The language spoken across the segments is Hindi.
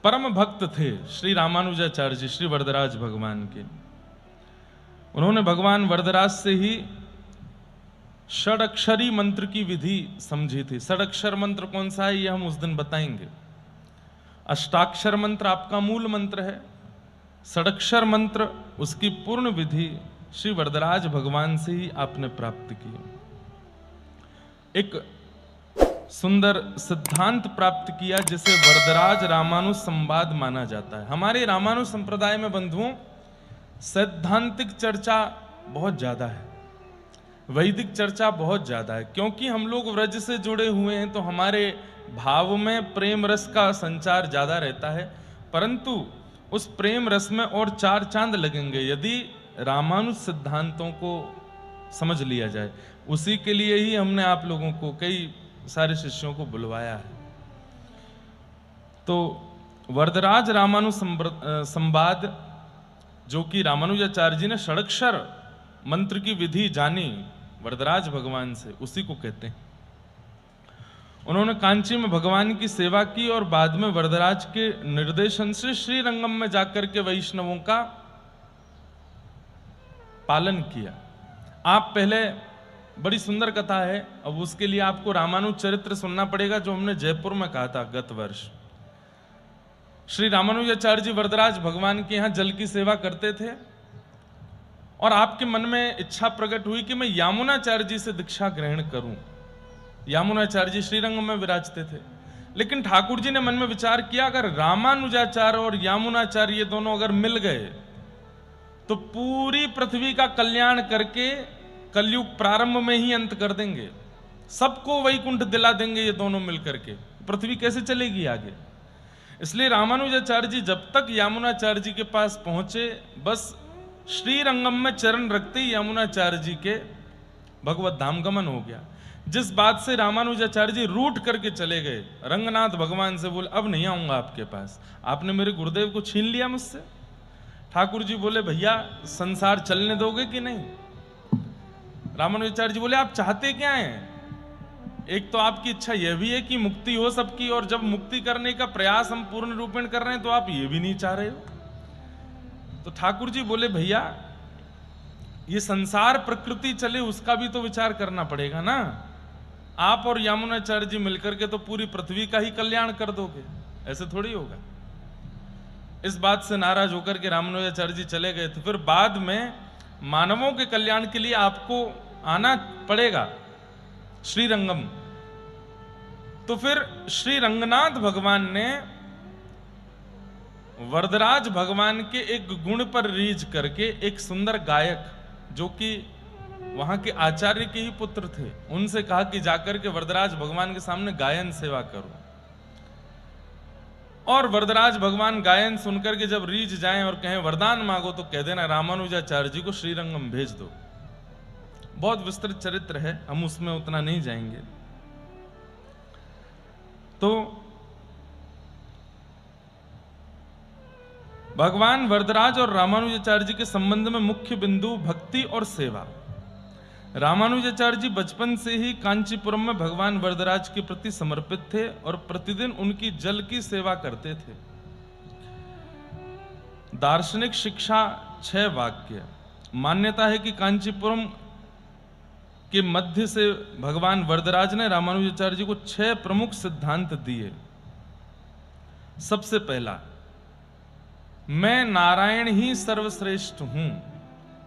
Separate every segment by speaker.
Speaker 1: परम भक्त थे श्री रामानुजाचार्य जी, श्री वरदराज भगवान के। उन्होंने भगवान वरदराज से ही षडक्षरी मंत्र की विधि समझी थी। षडक्षर मंत्र कौन सा है ये हम उस दिन बताएंगे। अष्टाक्षर मंत्र आपका मूल मंत्र है, षडक्षर मंत्र उसकी पूर्ण विधि श्री वरदराज भगवान से ही आपने प्राप्त की। एक सुंदर सिद्धांत प्राप्त किया जिसे वरदराज रामानुज संवाद माना जाता है। हमारे रामानुज संप्रदाय में बंधुओं सैद्धांतिक चर्चा बहुत ज्यादा है, वैदिक चर्चा बहुत ज्यादा है, क्योंकि हम लोग व्रज से जुड़े हुए हैं तो हमारे भाव में प्रेम रस का संचार ज्यादा रहता है। परंतु उस प्रेम रस में और चार चांद लगेंगे यदि रामानुज सिद्धांतों को समझ लिया जाए। उसी के लिए ही हमने आप लोगों को, कई सारे शिष्यों को बुलवाया है। तो वरदराज रामानुज संवाद जो कि रामानुजाचार्य जी ने षडक्षर मंत्र की विधि जानी वरदराज भगवान से, उसी को कहते हैं। उन्होंने कांची में भगवान की सेवा की और बाद में वरदराज के निर्देशन से श्रीरंगम में जाकर के वैष्णवों का पालन किया। आप पहले, बड़ी सुंदर कथा है, अब उसके लिए आपको रामानुज चरित्र सुनना पड़ेगा जो हमने जयपुर में कहा था गत वर्ष। श्री रामानुजाचार्य जी वरदराज भगवान के यहां जल की सेवा करते थे और आपके मन में इच्छा प्रकट हुई कि मैं यामुनाचार्य जी से दीक्षा ग्रहण करूं। यामुनाचार्य जी श्रीरंगम में विराजते थे, लेकिन ठाकुर जी ने मन में विचार किया अगर रामानुजाचार्य और यामुनाचार्य ये दोनों अगर मिल गए तो पूरी पृथ्वी का कल्याण करके कलयुग प्रारंभ में ही अंत कर देंगे, सबको वैकुंठ दिला देंगे ये दोनों मिलकर के। पृथ्वी कैसे चलेगी आगे? इसलिए रामानुजाचार्य जी जब तक यामुनाचार्य जी के पास पहुंचे, बस श्रीरंगम में चरण रखते ही यामुनाचार्य जी के भगवत धाम गमन हो गया। जिस बात से रामानुजाचार्य जी रूठ करके चले गए, रंगनाथ भगवान से बोले अब नहीं आऊंगा आपके पास, आपने मेरे गुरुदेव को छीन लिया मुझसे। ठाकुर जी बोले भैया संसार चलने दोगे कि नहीं? रामानुजाचार्य जी बोले आप चाहते क्या हैं? एक तो आपकी इच्छा यह भी है कि मुक्ति हो सबकी, और जब मुक्ति करने का प्रयास हम पूर्ण रूपेण कर रहे हैं तो आप ये भी नहीं चाह रहे हो। तो ठाकुर जी बोले भैया ये संसार प्रकृति चले उसका भी तो विचार करना पड़ेगा ना। आप और यामुनाचार्य जी मिलकर के तो पूरी पृथ्वी का ही कल्याण कर दोगे, ऐसे थोड़ी होगा। इस बात से नाराज होकर के रामानुजाचार्य जी चले गए थे। फिर बाद में मानवों के कल्याण के लिए आपको आना पड़ेगा श्रीरंगम। तो फिर श्री रंगनाथ भगवान ने वरदराज भगवान के एक गुण पर रीझ करके एक सुंदर गायक जो कि वहां के आचार्य के ही पुत्र थे, उनसे कहा कि जाकर के वरदराज भगवान के सामने गायन सेवा करो। और वरदराज भगवान गायन सुनकर के जब रीझ जाएं और कहें वरदान मांगो तो कह देना रामानुजाचार्य जी को श्रीरंगम भेज दो। बहुत विस्तृत चरित्र है, हम उसमें उतना नहीं जाएंगे। तो भगवान वरदराज और रामानुजाचार्य जी के संबंध में मुख्य बिंदु भक्ति और सेवा। रामानुजाचार्य जी बचपन से ही कांचीपुरम में भगवान वरदराज के प्रति समर्पित थे और प्रतिदिन उनकी जल की सेवा करते थे। दार्शनिक शिक्षा 6 वाक्य। मान्यता है कि कांचीपुरम के मध्य से भगवान वरदराज ने रामानुजाचार्य जी को 6 प्रमुख सिद्धांत दिए। सबसे पहला, मैं नारायण ही सर्वश्रेष्ठ हूं।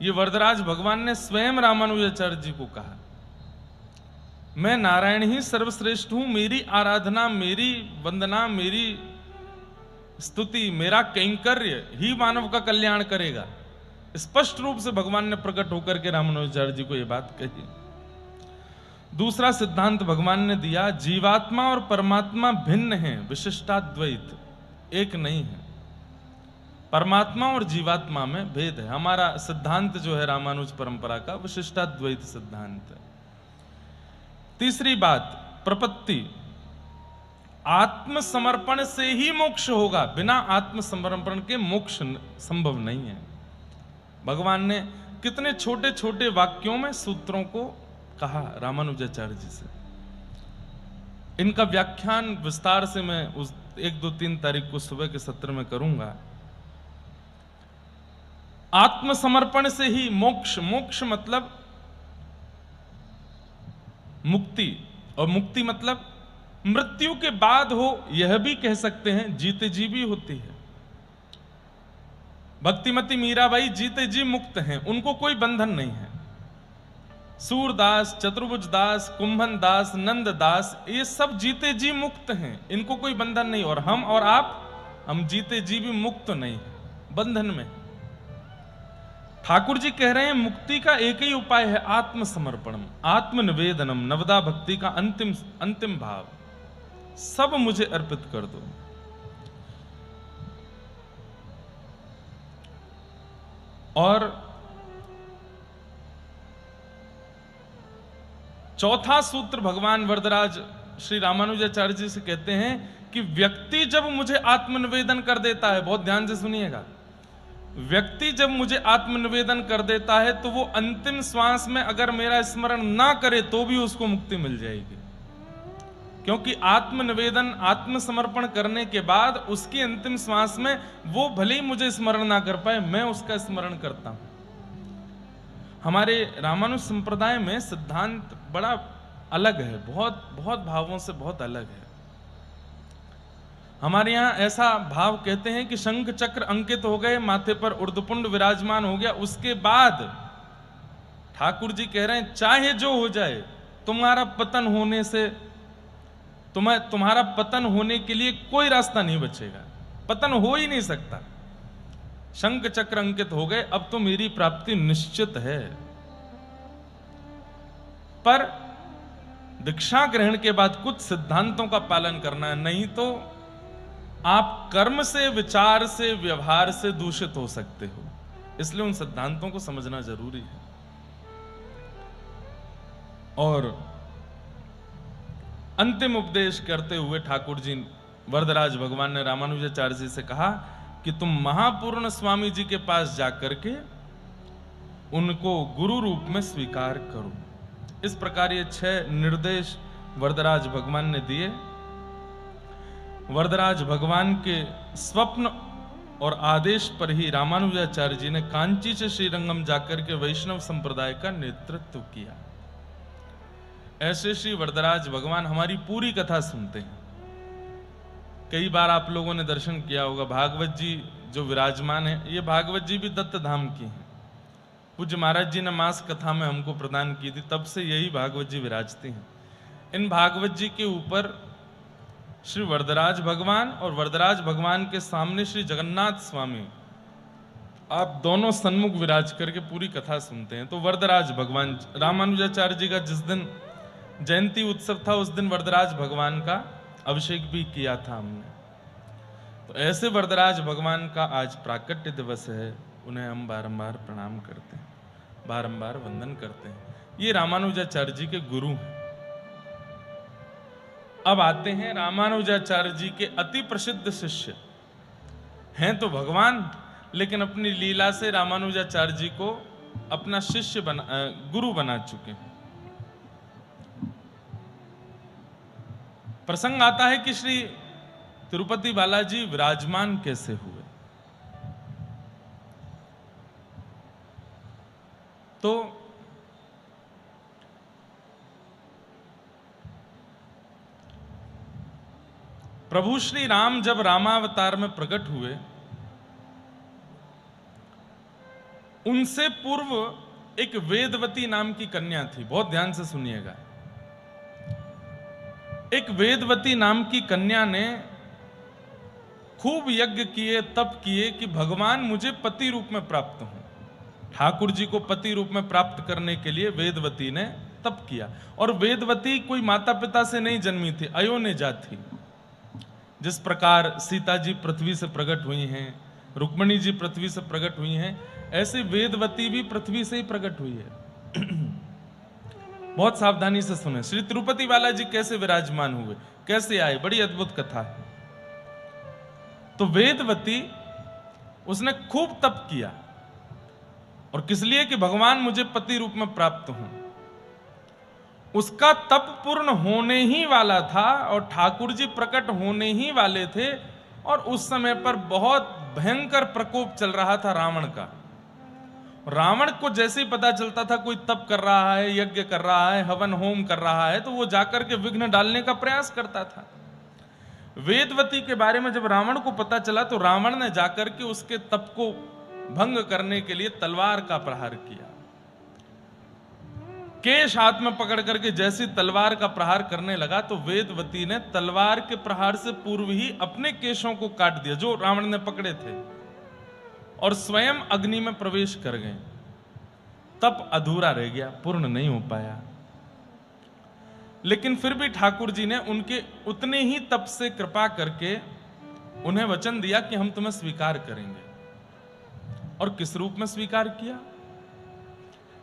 Speaker 1: ये वरदराज भगवान ने स्वयं रामानुजाचार्य जी को कहा, मैं नारायण ही सर्वश्रेष्ठ हूं, मेरी आराधना, मेरी वंदना, मेरी स्तुति, मेरा कैंकर्य ही मानव का कल्याण करेगा। स्पष्ट रूप से भगवान ने प्रकट होकर के रामानुजाचार्य जी को यह बात कही। दूसरा सिद्धांत भगवान ने दिया, जीवात्मा और परमात्मा भिन्न हैं, विशिष्टाद्वैत, एक नहीं है। परमात्मा और जीवात्मा में भेद है। हमारा सिद्धांत जो है रामानुज परंपरा का विशिष्टाद्वैत सिद्धांत है। तीसरी बात, प्रपत्ति, आत्मसमर्पण से ही मोक्ष होगा, बिना आत्मसमर्पण के मोक्ष संभव नहीं है। भगवान ने कितने छोटे छोटे वाक्यों में सूत्रों को कहा रामानुजाचार्य जी से। इनका व्याख्यान विस्तार से मैं उस 1, 2, 3 तारीख को सुबह के सत्र में करूंगा। आत्मसमर्पण से ही मोक्ष, मोक्ष मतलब मुक्ति, और मुक्ति मतलब मृत्यु के बाद हो, यह भी कह सकते हैं, जीते जी भी होती है। भक्तिमती मीराबाई जीते जी मुक्त हैं, उनको कोई बंधन नहीं है। सूरदास, चतुर्भुज दास, कुंभन दास, नंद दास, ये सब जीते जी मुक्त हैं, इनको कोई बंधन नहीं। और हम और आप, हम जीते जी भी मुक्त नहीं है, बंधन में। ठाकुर जी कह रहे हैं मुक्ति का एक ही उपाय है, आत्मसमर्पणम, आत्मनिवेदनम, नवदा भक्ति का अंतिम भाव, सब मुझे अर्पित कर दो। और चौथा सूत्र भगवान वरदराज श्री रामानुजाचार्य जी से कहते हैं कि व्यक्ति जब मुझे आत्मनिवेदन कर देता है, बहुत ध्यान से सुनिएगा, व्यक्ति जब मुझे आत्मनिवेदन कर देता है तो वो अंतिम श्वास में अगर मेरा स्मरण ना करे तो भी उसको मुक्ति मिल जाएगी। क्योंकि आत्मनिवेदन, आत्मसमर्पण करने के बाद उसकी अंतिम श्वास में वो भले ही मुझे स्मरण ना कर पाए, मैं उसका स्मरण करता हूं। हमारे रामानुज संप्रदाय में सिद्धांत बड़ा अलग है, बहुत बहुत भावों से बहुत अलग है। हमारे यहां ऐसा भाव कहते हैं कि शंख चक्र अंकित हो गए, माथे पर उर्ध्वपुंड विराजमान हो गया, उसके बाद ठाकुर जी कह रहे हैं चाहे जो हो जाए, तुम्हारा पतन होने से, तुम्हारा पतन होने के लिए कोई रास्ता नहीं बचेगा, पतन हो ही नहीं सकता। शंख चक्र अंकित हो गए, अब तो मेरी प्राप्ति निश्चित है। पर दीक्षा ग्रहण के बाद कुछ सिद्धांतों का पालन करना है, नहीं तो आप कर्म से, विचार से, व्यवहार से दूषित हो सकते हो। इसलिए उन सिद्धांतों को समझना जरूरी है। और अंतिम उपदेश करते हुए ठाकुर जी, वरदराज भगवान ने रामानुजाचार्य जी से कहा कि तुम महापूर्ण स्वामी जी के पास जाकर के उनको गुरु रूप में स्वीकार करो। इस प्रकार ये 6 निर्देश वरदराज भगवान ने दिए। वरदराज भगवान के स्वप्न और आदेश पर ही रामानुजाचार्य जी ने कांची से श्रीरंगम जाकर के वैष्णव संप्रदाय का नेतृत्व किया। ऐसे श्री वरदराज भगवान हमारी पूरी कथा सुनते हैं। कई बार आप लोगों ने दर्शन किया होगा, भागवत जी जो विराजमान है, ये भागवत जी भी दत्त धाम की हैं। पूज्य महाराज जी ने मास कथा में हमको प्रदान की थी, तब से यही भागवत जी विराजते हैं। इन भागवत जी के ऊपर श्री वरदराज भगवान और वरदराज भगवान के सामने श्री जगन्नाथ स्वामी, आप दोनों सन्मुख विराज करके पूरी कथा सुनते हैं। तो वरदराज भगवान, रामानुजाचार्य जी का जिस दिन जयंती उत्सव था, उस दिन वरदराज भगवान का अभिषेक भी किया था हमने। तो ऐसे वरदराज भगवान का आज प्राकट्य दिवस है, उन्हें हम बारंबार प्रणाम करते हैं, बारंबार वंदन करते हैं। ये रामानुजाचार्य जी के गुरु हैं। अब आते हैं रामानुजाचार्य जी के अति प्रसिद्ध शिष्य हैं तो भगवान, लेकिन अपनी लीला से रामानुजाचार्य जी को अपना शिष्य गुरु बना चुके हैं। प्रसंग आता है कि श्री तिरुपति बालाजी विराजमान कैसे हुए। तो प्रभु श्री राम जब रामावतार में प्रकट हुए, उनसे पूर्व एक वेदवती नाम की कन्या थी। बहुत ध्यान से सुनिएगा। एक वेदवती नाम की कन्या ने खूब यज्ञ किए, तप किए कि भगवान मुझे पति रूप में प्राप्त हो। ठाकुर जी को पति रूप में प्राप्त करने के लिए वेदवती ने तप किया। और वेदवती कोई माता पिता से नहीं जन्मी थी, अयोनिजा थी। जिस प्रकार सीता जी पृथ्वी से प्रकट हुई हैं, रुक्मिणी जी पृथ्वी से प्रकट हुई हैं, ऐसे वेदवती भी पृथ्वी से ही प्रकट हुई है। बहुत सावधानी से सुने। श्री तिरुपति बालाजी कैसे विराजमान हुए, कैसे आए, बड़ी अद्भुत कथा है। तो वेदवती, उसने खूब तप किया, और किस लिए कि भगवान मुझे पति रूप में प्राप्त हों। उसका तप पूर्ण होने ही वाला था और ठाकुर जी प्रकट होने ही वाले थे, और उस समय पर बहुत भयंकर प्रकोप चल रहा था रावण का। रावण को जैसे ही पता चलता था कोई तप कर रहा है, यज्ञ कर रहा है, हवन होम कर रहा है, तो वो जाकर के विघ्न डालने का प्रयास करता था। वेदवती के बारे में जब रावण को पता चला तो रावण ने जाकर के उसके तप को भंग करने के लिए तलवार का प्रहार किया। केश हाथ में पकड़ करके जैसी तलवार का प्रहार करने लगा तो वेदवती ने तलवार के प्रहार से पूर्व ही अपने केशों को काट दिया जो रावण ने पकड़े थे, और स्वयं अग्नि में प्रवेश कर गए। तप अधूरा रह गया, पूर्ण नहीं हो पाया। लेकिन फिर भी ठाकुर जी ने उनके उतने ही तप से कृपा करके उन्हें वचन दिया कि हम तुम्हें स्वीकार करेंगे। और किस रूप में स्वीकार किया?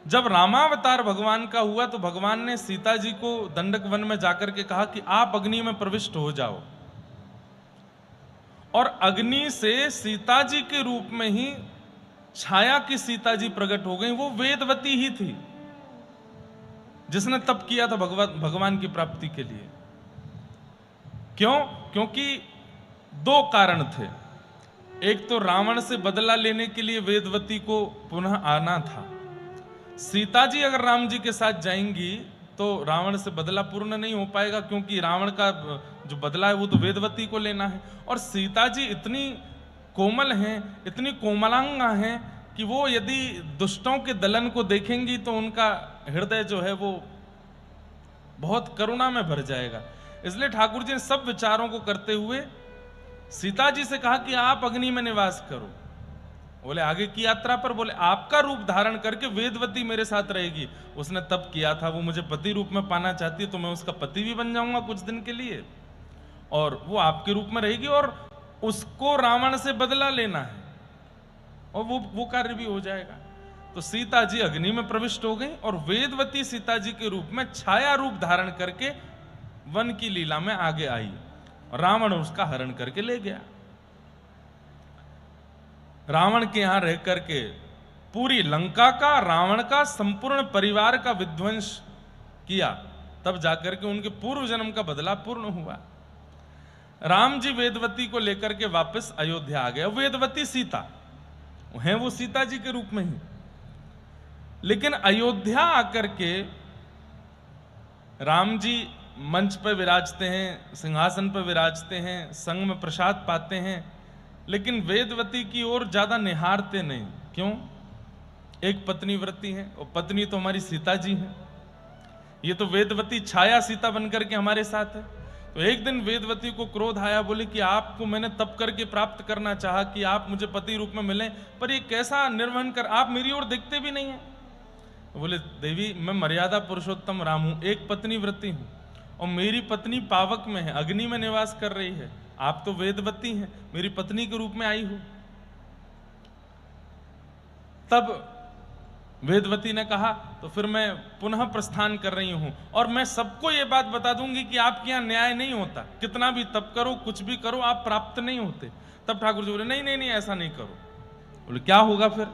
Speaker 1: जब रामावतार भगवान का हुआ तो भगवान ने सीता जी को दंडक वन में जाकर के कहा कि आप अग्नि में प्रविष्ट हो जाओ, और अग्नि से सीता जी के रूप में ही छाया की सीता जी प्रकट हो गई। वो वेदवती ही थी जिसने तप किया था भगवान की प्राप्ति के लिए। क्यों? क्योंकि दो कारण थे। एक तो रावण से बदला लेने के लिए वेदवती को पुनः आना था। सीता जी अगर राम जी के साथ जाएंगी तो रावण से बदला पूर्ण नहीं हो पाएगा, क्योंकि रावण का जो बदला है वो तो वेदवती को लेना है। और सीता जी इतनी कोमल हैं, इतनी कोमलांगा हैं कि वो यदि दुष्टों के दलन को देखेंगी तो उनका हृदय जो है वो बहुत करुणा में भर जाएगा। इसलिए ठाकुर जी ने सब विचारों को करते हुए सीता जी से कहा कि आप अग्नि में निवास करो। बोले आगे की यात्रा पर बोले आपका रूप धारण करके वेदवती मेरे साथ रहेगी। उसने तप किया था, वो मुझे पति रूप में पाना चाहती है, तो मैं उसका पति भी बन जाऊंगा कुछ दिन के लिए, और वो आपके रूप में रहेगी, और उसको रावण से बदला लेना है, और वो कार्य भी हो जाएगा। तो सीता जी अग्नि में प्रविष्ट हो गई, और वेदवती सीता जी के रूप में छाया रूप धारण करके वन की लीला में आगे आई। रावण उसका हरण करके ले गया। रावण के यहां रह करके पूरी लंका का, रावण का संपूर्ण परिवार का विध्वंस किया, तब जाकर के उनके पूर्व जन्म का बदला पूर्ण हुआ। राम जी वेदवती को लेकर के वापस अयोध्या आ गए। वेदवती सीता हैं, वो सीता जी के रूप में ही, लेकिन अयोध्या आकर के राम जी मंच पर विराजते हैं, सिंहासन पर विराजते हैं, संग में प्रसाद पाते हैं, लेकिन वेदवती की ओर ज्यादा निहारते नहीं। क्यों? एक पत्नी व्रती है, और पत्नी तो हमारी सीता जी है। ये तो वेदवती छाया सीता बनकर के हमारे साथ है। तो एक दिन वेदवती को क्रोध आया, बोले कि आपको मैंने तप करके प्राप्त करना चाहा कि आप मुझे पति रूप में मिलें, पर ये कैसा निर्वहन कर, आप मेरी ओर देखते भी नहीं है। बोले देवी मैं मर्यादा पुरुषोत्तम राम हूं, एक पत्नी व्रती हूं, और मेरी पत्नी पावक में है, अग्नि में निवास कर रही है। आप तो वेदवती हैं, मेरी पत्नी के रूप में आई हो। तब वेदवती ने कहा तो फिर मैं पुनः प्रस्थान कर रही हूं, और मैं सबको यह बात बता दूंगी कि आपके यहां न्याय नहीं होता, कितना भी तप करो, कुछ भी करो, आप प्राप्त नहीं होते। तब ठाकुर जी बोले नहीं नहीं नहीं, ऐसा नहीं करो। बोले क्या होगा फिर?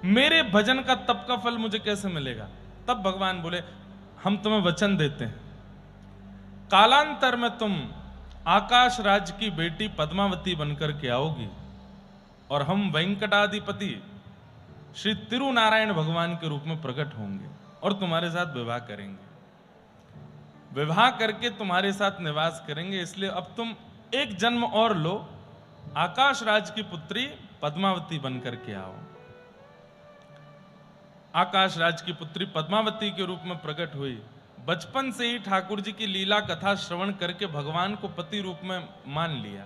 Speaker 1: मेरे भजन का तप का फल मुझे कैसे मिलेगा? तब भगवान बोले हम तुम्हें वचन देते हैं, कालांतर में तुम आकाश राज की बेटी पद्मावती बनकर के आओगी, और हम वेंकटाधिपति श्री तिरुनारायण भगवान के रूप में प्रकट होंगे, और तुम्हारे साथ विवाह करेंगे, विवाह करके तुम्हारे साथ निवास करेंगे। इसलिए अब तुम एक जन्म और लो, आकाश राज की पुत्री पद्मावती बनकर के आओ। आकाश राज की पुत्री पद्मावती के रूप में प्रकट हुई। बचपन से ही ठाकुर जी की लीला कथा श्रवण करके भगवान को पति रूप में मान लिया।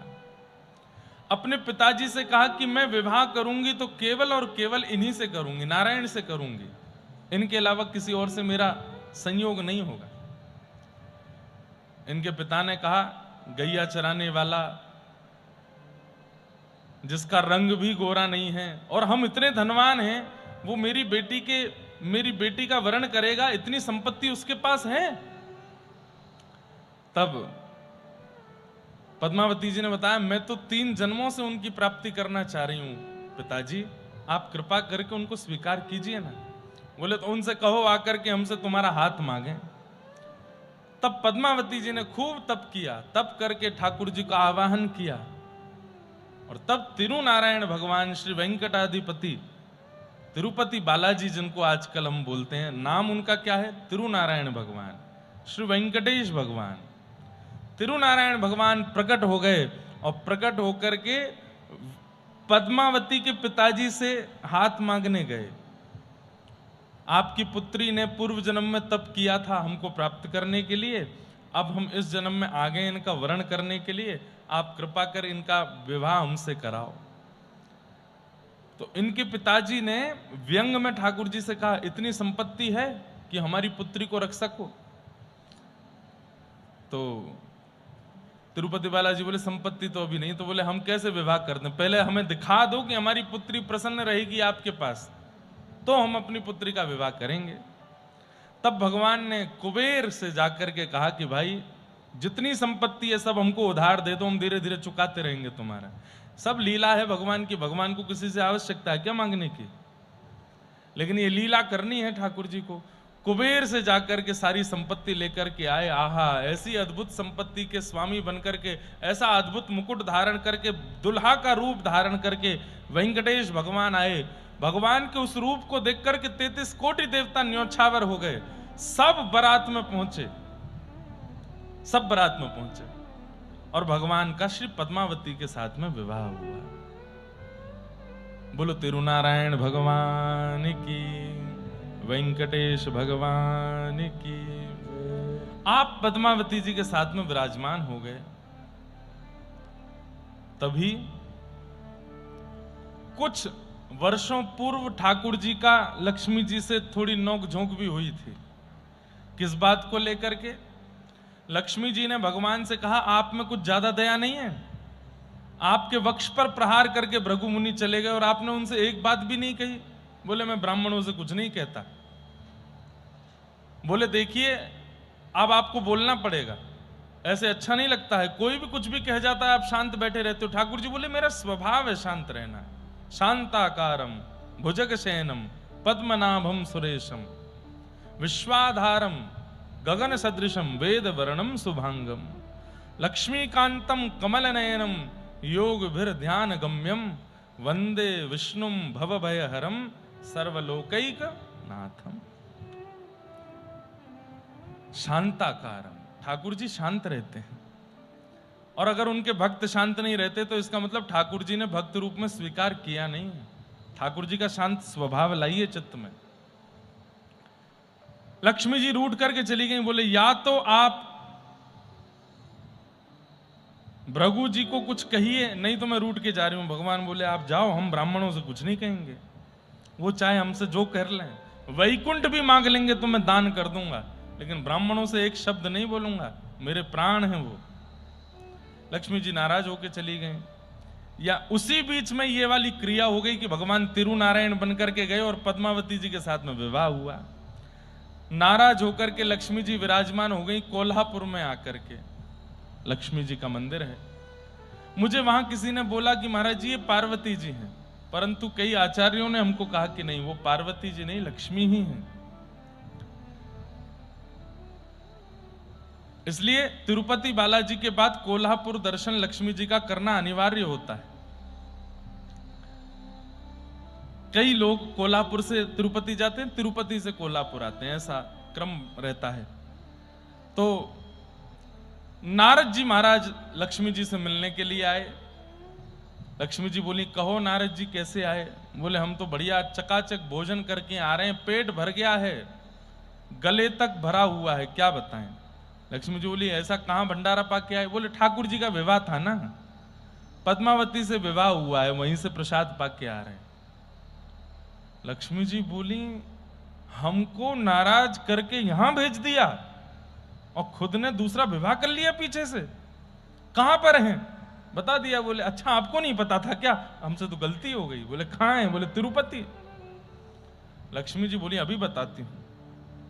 Speaker 1: अपने पिताजी से कहा कि मैं विवाह करूंगी तो केवल और केवल इन्हीं से करूंगी, नारायण से करूंगी, इनके अलावा किसी और से मेरा संयोग नहीं होगा। इनके पिता ने कहा गैया चराने वाला जिसका रंग भी गोरा नहीं है, और हम इतने धनवान हैं, वो मेरी बेटी का वरण करेगा, इतनी संपत्ति उसके पास है। तब पद्मावती जी ने बताया मैं तो 3 जन्मों से उनकी प्राप्ति करना चाह रही हूं, पिताजी आप कृपा करके उनको स्वीकार कीजिए ना। बोले तो उनसे कहो आकर के हमसे तुम्हारा हाथ मांगे। तब पद्मावती जी ने खूब तप किया, तप करके ठाकुर जी का आवाहन किया, और तब तिरुनारायण भगवान श्री वेंकटाधिपति तिरुपति बालाजी, जिनको आजकल हम बोलते हैं, नाम उनका क्या है? तिरुनारायण भगवान, श्री वेंकटेश भगवान। तिरुनारायण भगवान प्रकट हो गए और प्रकट होकर के पद्मावती के पिताजी से हाथ मांगने गए। आपकी पुत्री ने पूर्व जन्म में तप किया था हमको प्राप्त करने के लिए, अब हम इस जन्म में आ गए इनका वरण करने के लिए, आप कृपा कर इनका विवाह हमसे कराओ। तो इनके पिताजी ने व्यंग में ठाकुर जी से कहा, इतनी संपत्ति है कि हमारी पुत्री को रख सको? तो तिरुपति बालाजी बोले, संपत्ति तो अभी नहीं। तो बोले, हम कैसे विवाह कर दें? पहले हमें दिखा दो कि हमारी पुत्री प्रसन्न रहेगी आपके पास, तो हम अपनी पुत्री का विवाह करेंगे। तब भगवान ने कुबेर से जाकर के कहा कि भाई, जितनी संपत्ति है सब हमको उधार दे दो, हम धीरे धीरे चुकाते रहेंगे तुम्हारा। सब लीला है भगवान की, भगवान को किसी से आवश्यकता है क्या मांगने की? लेकिन ये लीला करनी है ठाकुर जी को। कुबेर से जाकर के सारी संपत्ति लेकर के आए। आहा, ऐसी अद्भुत संपत्ति के स्वामी बनकर के, ऐसा अद्भुत मुकुट धारण करके, दुल्हा का रूप धारण करके वेंकटेश भगवान आए। भगवान के उस रूप को देख करके 33 कोटि देवता न्योछावर हो गए। सब बारात में पहुंचे, सब बारात में पहुंचे, और भगवान का श्री पद्मावती के साथ में विवाह हुआ। बोलो तिरुनारायण भगवान की, वेंकटेश भगवान की। आप पद्मावती जी के साथ में विराजमान हो गए। तभी कुछ वर्षों पूर्व ठाकुर जी का लक्ष्मी जी से थोड़ी नोक-झोंक भी हुई थी। किस बात को लेकर के? लक्ष्मी जी ने भगवान से कहा, आप में कुछ ज्यादा दया नहीं है? आपके वक्ष पर प्रहार करके भृगु मुनि चले गए और आपने उनसे एक बात भी नहीं कही। बोले, मैं ब्राह्मणों से कुछ नहीं कहता। बोले, देखिए अब आपको बोलना पड़ेगा, ऐसे अच्छा नहीं लगता है, कोई भी कुछ भी कह जाता है आप शांत बैठे रहते हो। ठाकुर जी बोले, मेरा स्वभाव है शांत रहना। शांताकारम भुजग शयनम पद्मनाभम सुरेशम विश्वाधारम गगन सदृशम वेद वर्णम शुभांगम लक्ष्मीकांतम कमल नयनम योग भीर ध्यान गम्यम वंदे विष्णुम भवभयहरम सर्वलोकैक नाथम। शांताकारम, ठाकुर जी शांत रहते हैं। और अगर उनके भक्त शांत नहीं रहते तो इसका मतलब ठाकुर जी ने भक्त रूप में स्वीकार किया नहीं है। ठाकुर जी का शांत स्वभाव लाइए चित्त में। लक्ष्मी जी रूठ करके चली गई। बोले, या तो आप भृगु जी को कुछ कहिए, नहीं तो मैं रूठ के जा रही हूं। भगवान बोले, आप जाओ, हम ब्राह्मणों से कुछ नहीं कहेंगे, वो चाहे हमसे जो कर लें, वैकुंठ भी मांग लेंगे तो मैं दान कर दूंगा, लेकिन ब्राह्मणों से एक शब्द नहीं बोलूंगा, मेरे प्राण हैं वो। लक्ष्मी जी नाराज होकर चली गई। या उसी बीच में ये वाली क्रिया हो गई कि भगवान तिरुनारायण बनकर के गए और पद्मावती जी के साथ में विवाह हुआ। नाराज होकर के लक्ष्मी जी विराजमान हो गई कोल्हापुर में आकर के। लक्ष्मी जी का मंदिर है। मुझे वहां किसी ने बोला कि महाराज जी ये पार्वती जी हैं, परंतु कई आचार्यों ने हमको कहा कि नहीं, वो पार्वती जी नहीं, लक्ष्मी ही हैं। इसलिए तिरुपति बालाजी के बाद कोल्हापुर दर्शन लक्ष्मी जी का करना अनिवार्य होता है। कई लोग कोल्हापुर से तिरुपति जाते हैं, तिरुपति से कोल्हापुर आते हैं, ऐसा क्रम रहता है। तो नारद जी महाराज लक्ष्मी जी से मिलने के लिए आए। लक्ष्मी जी बोली, कहो नारद जी कैसे आए? बोले, हम तो बढ़िया चकाचक भोजन करके आ रहे हैं, पेट भर गया है, गले तक भरा हुआ है, क्या बताएं। लक्ष्मी जी बोली, ऐसा कहां भंडारा पाके आए? बोले, ठाकुर जी का विवाह था ना, पद्मावती से विवाह हुआ है, वहीं से प्रसाद पाके आ रहे हैं। लक्ष्मी जी बोली, हमको नाराज करके यहां भेज दिया और खुद ने दूसरा विवाह कर लिया पीछे से, कहां पर हैं? बता दिया। बोले, अच्छा आपको नहीं पता था क्या? हमसे तो गलती हो गई। बोले, कहां है? बोले, तिरुपति। लक्ष्मी जी बोली, अभी बताती हूं।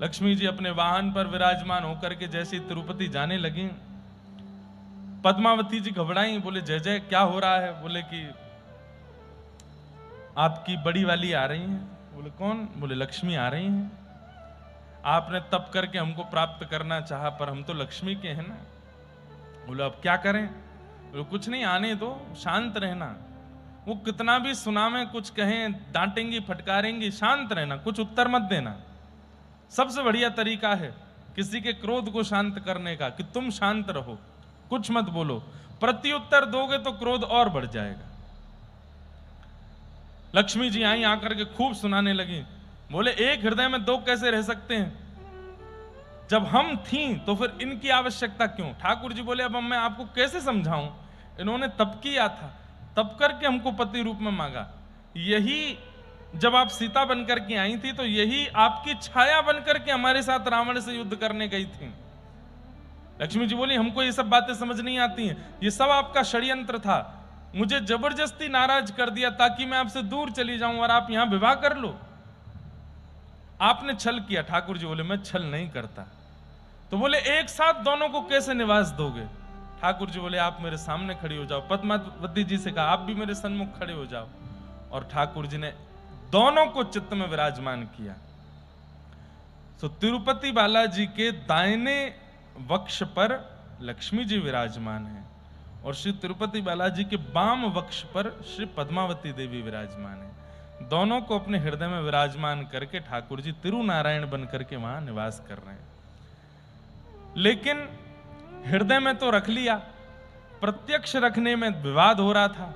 Speaker 1: लक्ष्मी जी अपने वाहन पर विराजमान होकर के जैसे तिरुपति जाने लगी, पद्मावती जी घबराई। बोले, जय जय, क्या हो रहा है? बोले कि आपकी बड़ी वाली आ रही हैं। बोले, कौन? बोले, लक्ष्मी आ रही हैं। आपने तप करके हमको प्राप्त करना चाहा, पर हम तो लक्ष्मी के हैं ना। बोले अब क्या करें? बोले कुछ नहीं, आने दो, शांत रहना। वो कितना भी सुनावे, कुछ कहें, डांटेंगी, फटकारेंगी, शांत रहना, कुछ उत्तर मत देना। सबसे बढ़िया तरीका है किसी के क्रोध को शांत करने का कि तुम शांत रहो, कुछ मत बोलो। प्रत्युत्तर दोगे तो क्रोध और बढ़ जाएगा। लक्ष्मी जी आई, आकर के खूब सुनाने लगी। बोले एक हृदय में दो कैसे रह सकते हैं? जब हम थी तो फिर इनकी आवश्यकता क्यों? ठाकुर जी बोले अब मैं आपको कैसे समझाऊं, इन्होंने तप किया था, तप करके हमको पति रूप में मांगा। यही जब आप सीता बनकर के आई थी तो यही आपकी छाया बनकर के हमारे साथ रावण से युद्ध करने गई थी। लक्ष्मी जी बोली हमको ये सब बातें समझ नहीं आती हैं, ये सब आपका षड्यंत्र था, मुझे जबरदस्ती नाराज कर दिया ताकि मैं आपसे दूर चली जाऊं और आप यहां विवाह कर लो। आपने छल किया। ठाकुर जी बोले मैं छल नहीं करता। तो बोले एक साथ दोनों को कैसे निवास दोगे? ठाकुर जी बोले आप मेरे सामने खड़ी हो जाओ। पद्मावती जी से कहा आप भी मेरे सन्मुख खड़े हो जाओ। और ठाकुर जी ने दोनों को चित्त में विराजमान किया। तो तिरुपति बालाजी के दाहिने वक्ष पर लक्ष्मी जी विराजमान हैं और श्री तिरुपति बालाजी के वाम वक्ष पर श्री पद्मावती देवी विराजमान है। दोनों को अपने हृदय में विराजमान करके ठाकुर जी तिरुनारायण बन करके वहां निवास कर रहे हैं। लेकिन हृदय में तो रख लिया, प्रत्यक्ष रखने में विवाद हो रहा था,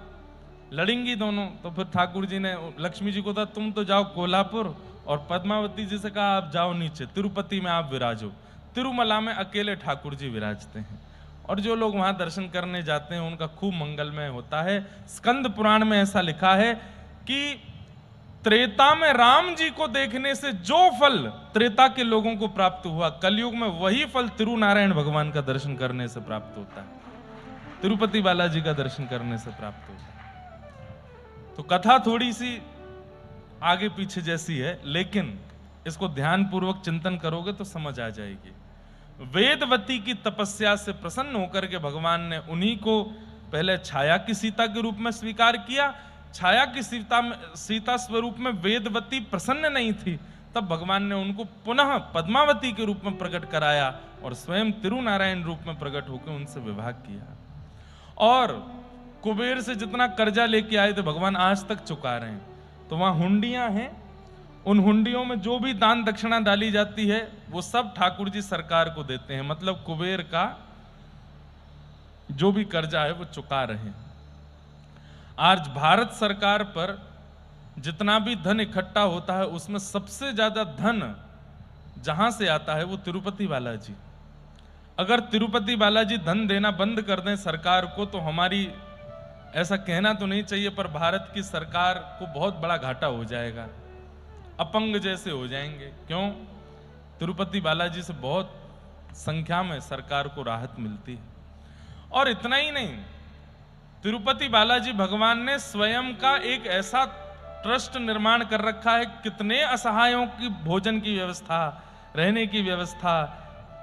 Speaker 1: लड़ेंगी दोनों। तो फिर ठाकुर जी ने लक्ष्मी जी को कहा तुम तो जाओ कोल्हापुर, और पद्मावती जी से कहा आप जाओ नीचे तिरुपति में आप विराजो। तिरुमला में अकेले ठाकुर जी विराजते हैं और जो लोग वहां दर्शन करने जाते हैं उनका खूब मंगलमय होता है। स्कंद पुराण में ऐसा लिखा है कि त्रेता में राम जी को देखने से जो फल त्रेता के लोगों को प्राप्त हुआ, कलयुग में वही फल तिरुनारायण भगवान का दर्शन करने से प्राप्त होता है, तिरुपति बालाजी का दर्शन करने से प्राप्त होता है। तो कथा थोड़ी सी आगे पीछे जैसी है, लेकिन इसको ध्यानपूर्वक चिंतन करोगे तो समझ आ जाएगी। वेदवती की तपस्या से प्रसन्न होकर के भगवान ने उन्हीं को पहले छाया की सीता के रूप में स्वीकार किया। छाया की सीता स्वरूप में वेदवती प्रसन्न नहीं थी, तब भगवान ने उनको पुनः पद्मावती के रूप में प्रकट कराया और स्वयं तिरुनारायण रूप में प्रकट होकर उनसे विवाह किया। और कुबेर से जितना कर्जा लेके आए थे भगवान आज तक चुका रहे हैं। तो वहां हुंडियां हैं, उन हुंडियों में जो भी दान दक्षिणा डाली जाती है वो सब ठाकुर जी सरकार को देते हैं। मतलब कुबेर का जो भी कर्जा है वो चुका रहे हैं। आज भारत सरकार पर जितना भी धन इकट्ठा होता है उसमें सबसे ज्यादा धन जहां से आता है वो तिरुपति बालाजी। अगर तिरुपति बालाजी धन देना बंद कर दें सरकार को तो हमारी, ऐसा कहना तो नहीं चाहिए, पर भारत की सरकार को बहुत बड़ा घाटा हो जाएगा, अपंग जैसे हो जाएंगे। क्यों? तिरुपति बालाजी से बहुत संख्या में सरकार को राहत मिलती है। और इतना ही नहीं, तिरुपति बालाजी भगवान ने स्वयं का एक ऐसा ट्रस्ट निर्माण कर रखा है, कितने असहायों की भोजन की व्यवस्था, रहने की व्यवस्था,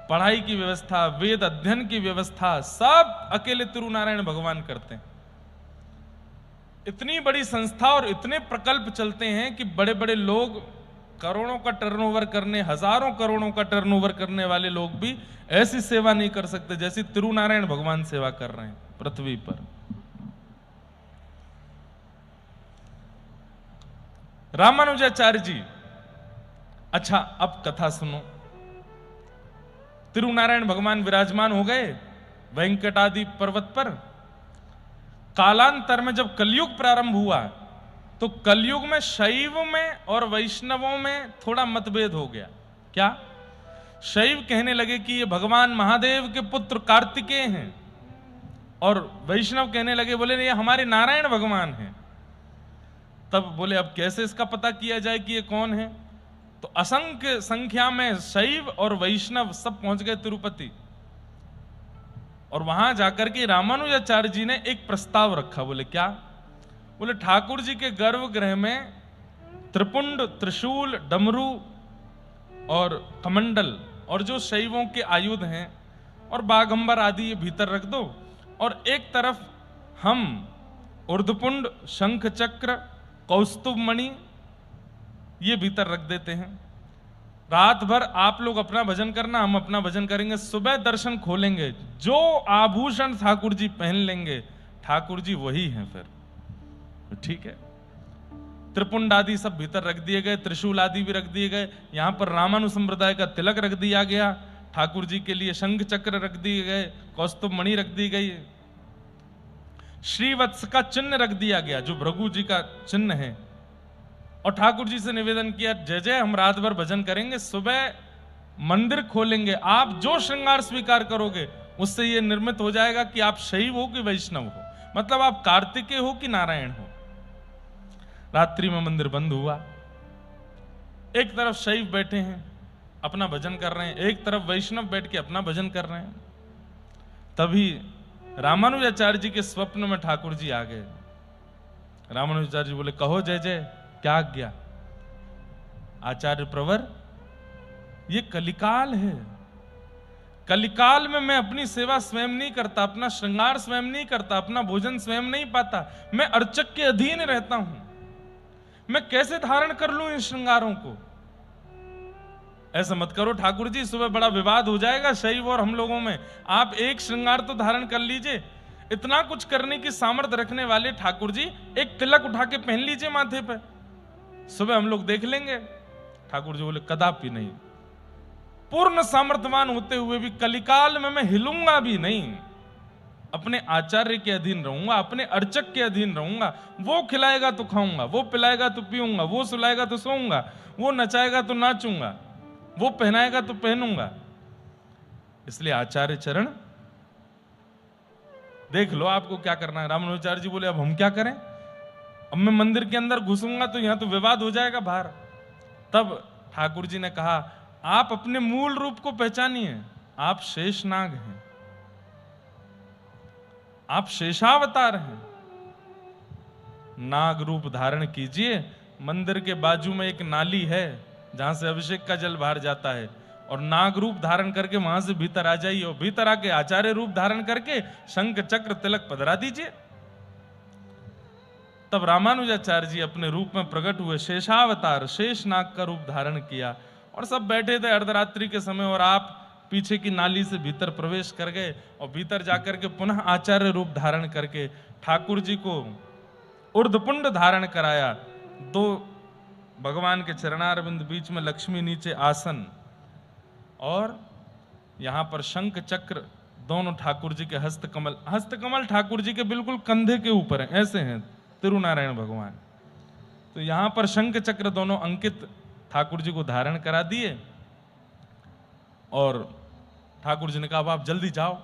Speaker 1: पढ़ाई की व्यवस्था, वेद अध्ययन की व्यवस्था, सब अकेले तिरुनारायण भगवान करते हैं। इतनी बड़ी संस्था और इतने प्रकल्प चलते हैं कि बड़े बड़े लोग, करोड़ों का टर्नओवर करने, हजारों करोड़ों का टर्नओवर करने वाले लोग भी ऐसी सेवा नहीं कर सकते जैसी तिरुनारायण भगवान सेवा कर रहे हैं पृथ्वी पर। रामानुजाचार्य जी, अच्छा अब कथा सुनो। तिरुनारायण भगवान विराजमान हो गए वेंकटादि पर्वत पर। कालांतर में जब कलयुग प्रारंभ हुआ तो कलयुग में शैव में और वैष्णवों में थोड़ा मतभेद हो गया। क्या? शैव कहने लगे कि ये भगवान महादेव के पुत्र कार्तिकेय हैं, और वैष्णव कहने लगे, बोले ये हमारे नारायण भगवान हैं। तब बोले अब कैसे इसका पता किया जाए कि ये कौन है? तो असंख्य संख्या में शैव और वैष्णव सब पहुंच गए तिरुपति, और वहां जाकर के रामानुजाचार्य जी ने एक प्रस्ताव रखा। बोले क्या? बोले ठाकुर जी के गर्भगृह में त्रिपुंड, त्रिशूल, डमरू और कमंडल और जो शैवों के आयुध हैं और बागंबर आदि ये भीतर रख दो, और एक तरफ हम ऊर्ध्वपुंड, शंख चक्र, कौस्तुभ मणि ये भीतर रख देते हैं। रात भर आप लोग अपना भजन करना, हम अपना भजन करेंगे। सुबह दर्शन खोलेंगे, जो आभूषण ठाकुर जी पहन लेंगे ठाकुर जी वही हैं फिर। ठीक है, त्रिपुंड आदि सब भीतर रख दिए गए, त्रिशूल आदि भी रख दिए गए। यहां पर रामानु संप्रदाय का तिलक रख दिया गया, ठाकुर जी के लिए शंख चक्र रख दिए गए, कौस्तुभ मणि रख दी गई, श्रीवत्स का चिन्ह रख दिया गया जो भृगु जी का चिन्ह है। और ठाकुर जी से निवेदन किया, जय जय हम रात भर भजन करेंगे, सुबह मंदिर खोलेंगे, आप जो श्रृंगार स्वीकार करोगे उससे यह निर्मित हो जाएगा कि आप शैव हो कि वैष्णव हो, मतलब आप कार्तिकेय हो कि नारायण हो। रात्रि में मंदिर बंद हुआ, एक तरफ शैव बैठे हैं अपना भजन कर रहे हैं, एक तरफ वैष्णव बैठ के अपना भजन कर रहे हैं। तभी रामानुजाचार्य जी के स्वप्न में ठाकुर जी आ गए। रामानुजाचार्य जी बोले, कहो जय जय, क्या आज्ञा? आचार्य प्रवर, ये कलिकाल है, कलिकाल में मैं अपनी सेवा स्वयं नहीं करता, अपना श्रृंगार स्वयं नहीं करता, अपना भोजन स्वयं नहीं पाता, मैं अर्चक के अधीन रहता हूं, मैं कैसे धारण कर लूं इन श्रृंगारों को? ऐसा मत करो ठाकुर जी, सुबह बड़ा विवाद हो जाएगा शैव और हम लोगों में, आप एक श्रृंगार तो धारण कर लीजिए। इतना कुछ करने की सामर्थ्य रखने वाले ठाकुर जी, एक तिलक उठा के पहन लीजिए माथे पे, सुबह हम लोग देख लेंगे। ठाकुर जी बोले, कदापि नहीं, पूर्ण सामर्थ्यवान होते हुए भी कलिकाल में मैं हिलूंगा भी नहीं, अपने आचार्य के अधीन रहूंगा, अपने अर्चक के अधीन रहूंगा। वो खिलाएगा तो खाऊंगा, वो पिलाएगा तो पीऊंगा, वो सुलाएगा तो सोऊंगा, वो नचाएगा तो नाचूंगा, वो पहनाएगा तो पहनूंगा। इसलिए आचार्य चरण देख लो आपको क्या करना है। रामानुजाचार्य जी बोले, अब हम क्या करें? अब मैं मंदिर के अंदर घुसूंगा तो यहां तो विवाद हो जाएगा बाहर। तब ठाकुर जी ने कहा, आप अपने मूल रूप को पहचानिए, आप शेषनाग हैं, आप शेषावतार हैं, नाग रूप धारण कीजिए। मंदिर के बाजू में एक नाली है जहां से अभिषेक का जल बाहर जाता है, और नाग रूप धारण करके वहां से भीतर आ जाइए, और भीतर आके आचार्य रूप धारण करके शंख चक्र तिलक पधरा दीजिए। तब रामानुजाचार्य जी अपने रूप में प्रकट हुए, शेषावतार, शेषनाग का रूप धारण किया, और सब बैठे थे अर्धरात्रि के समय, और आप पीछे की नाली से भीतर प्रवेश कर गए, और भीतर जाकर के पुनः आचार्य रूप धारण करके ठाकुर जी को ऊर्ध्वपुंड धारण कराया। दो भगवान के चरणारविंद, बीच में लक्ष्मी, नीचे आसन, और यहां पर शंख चक्र दोनों ठाकुर जी के हस्तकमल, हस्तकमल ठाकुर जी के बिल्कुल कंधे के ऊपर है, ऐसे हैं तिरुनारायण भगवान। तो यहां पर शंख चक्र दोनों अंकित ठाकुर जी को धारण करा दिए, और ठाकुर जी ने कहा, अब आप जल्दी जाओ।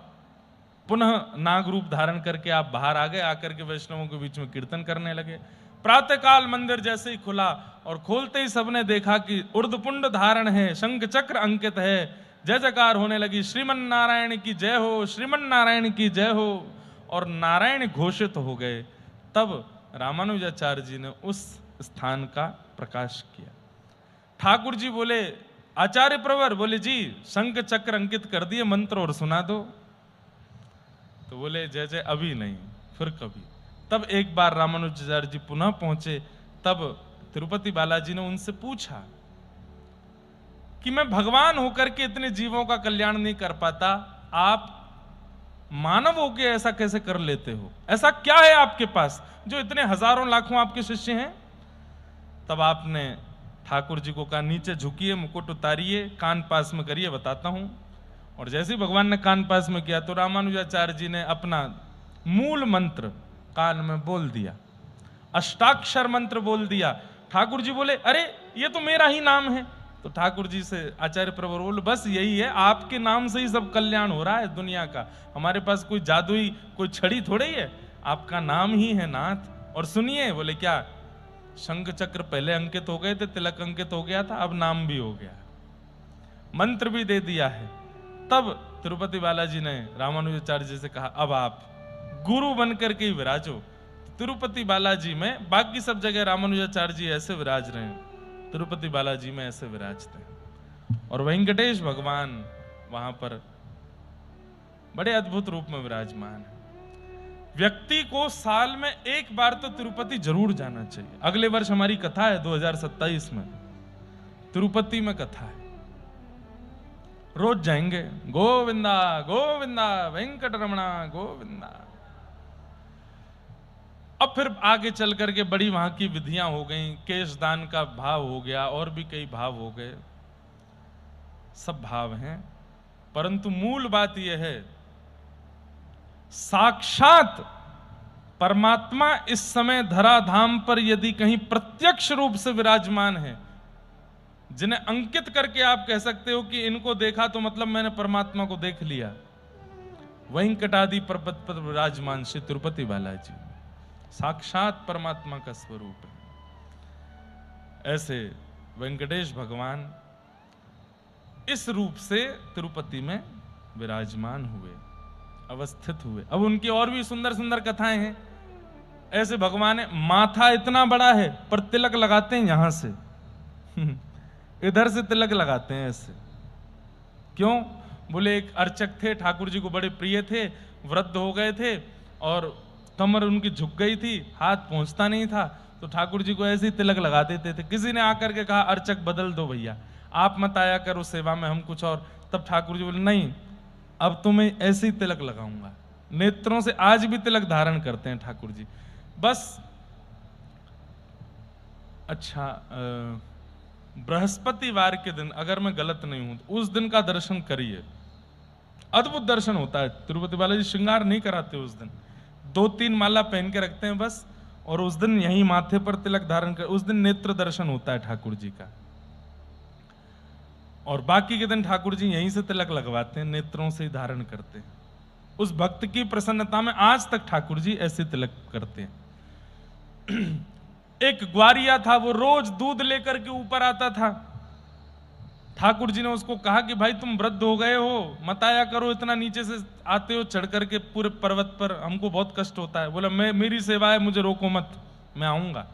Speaker 1: पुनः नाग रूप धारण करके आप बाहर आ गए, आकर के वैष्णवों के बीच में कीर्तन करने लगे। प्रातःकाल मंदिर जैसे ही खुला, और खोलते ही सबने देखा कि ऊर्ध्वपुंड धारण है, शंख चक्र अंकित है, जय जयकार होने लगी, श्रीमन नारायण की जय हो, श्रीमन नारायण की जय हो, और नारायण घोषित हो गए। तब रामानुजाचार्य जी ने उस स्थान का प्रकाश किया। ठाकुर जी बोले, आचार्य प्रवर, बोले जी शंख चक्र अंकित कर दिए, मंत्र और सुना दो। तो बोले, जय जय अभी नहीं, फिर कभी। तब एक बार रामानुजाचार्य जी पुनः पहुंचे, तब तिरुपति बालाजी ने उनसे पूछा कि मैं भगवान होकर के इतने जीवों का कल्याण नहीं कर पाता, आप मानव होके ऐसा कैसे कर लेते हो? ऐसा क्या है आपके पास जो इतने हजारों लाखों आपके शिष्य हैं? तब आपने ठाकुर जी को कहा, नीचे झुकिए, मुकुट उतारिए, कान पास में करिए, बताता हूं। और जैसे ही भगवान ने कान पास में किया, तो रामानुजाचार्य जी ने अपना मूल मंत्र कान में बोल दिया, अष्टाक्षर मंत्र बोल दिया। ठाकुर जी बोले, अरे ये तो मेरा ही नाम है। तो ठाकुर जी से आचार्य प्रवर बोले, बस यही है, आपके नाम से ही सब कल्याण हो रहा है दुनिया का, हमारे पास कोई जादुई कोई छड़ी थोड़ी है, आपका नाम ही है नाथ। और सुनिए, बोले क्या? शंख चक्र पहले अंकित हो गए थे, तिलक अंकित हो गया था, अब नाम भी हो गया, मंत्र भी दे दिया है। तब तिरुपति बालाजी ने रामानुजाचार्य जी से कहा, अब आप गुरु बनकर के ही विराजो। तिरुपति बालाजी में, बाकी सब जगह रामानुजाचार्य जी ऐसे विराज रहे हैं, तिरुपति बालाजी में ऐसे विराजते हैं। और वेंकटेश भगवान वहां पर बड़े अद्भुत रूप में विराजमान है। व्यक्ति को साल में एक बार तो तिरुपति जरूर जाना चाहिए। अगले वर्ष हमारी कथा है 2027 में, तिरुपति में कथा है। रोज जाएंगे, गोविंदा गोविंदा वेंकटरमणा गोविंदा। अब फिर आगे चल करके बड़ी वहां की विधियां हो गई, केश दान का भाव हो गया, और भी कई भाव हो गए। सब भाव हैं, परंतु मूल बात यह है, साक्षात परमात्मा इस समय धराधाम पर यदि कहीं प्रत्यक्ष रूप से विराजमान है, जिन्हें अंकित करके आप कह सकते हो कि इनको देखा तो मतलब मैंने परमात्मा को देख लिया, वेंकटादि पर्वत पर विराजमान श्री तिरुपति बालाजी साक्षात परमात्मा का स्वरूप है। ऐसे वेंकटेश भगवान इस रूप से तिरुपति में विराजमान हुए, अवस्थित हुए। अब उनकी और भी सुंदर सुंदर कथाएं हैं। ऐसे भगवान है, माथा इतना बड़ा है पर तिलक लगाते हैं यहां से इधर से तिलक लगाते हैं ऐसे। क्यों? बोले एक अर्चक थे, ठाकुर जी को बड़े प्रिय थे, वृद्ध हो गए थे और कमर उनकी झुक गई थी, हाथ पहुंचता नहीं था, तो ठाकुर जी को ऐसे ही तिलक लगा देते थे। किसी ने आकर के कहा अर्चक बदल दो भैया, आप मत आया करो सेवा में, हम कुछ और। तब ठाकुर जी बोले नहीं, अब तुम्हें ऐसे ही तिलक लगाऊंगा। नेत्रों से आज भी तिलक धारण करते हैं ठाकुर जी। बस अच्छा, बृहस्पतिवार के दिन अगर मैं गलत नहीं हूं तो उस दिन का दर्शन करिए, अद्भुत दर्शन होता है। तिरुपति बालाजी श्रृंगार नहीं कराते उस दिन, 2-3 माला पहन के रखते हैं बस, और उस दिन यहीं माथे पर तिलक धारण कर, उस दिन नेत्र दर्शन होता है ठाकुर जी का। और बाकी के दिन ठाकुर जी यहीं से तिलक लगवाते हैं, नेत्रों से ही धारण करते हैं। उस भक्त की प्रसन्नता में आज तक ठाकुर जी ऐसे तिलक करते हैं। एक ग्वारिया था, वो रोज दूध लेकर के ऊपर आता था। ठाकुर जी ने उसको कहा कि भाई तुम वृद्ध हो गए हो, मत आया करो, इतना नीचे से आते हो चढ़ करके पूरे पर्वत पर, हमको बहुत कष्ट होता है। बोला मैं, मेरी सेवा है, मुझे रोको मत, मैं आऊंगा।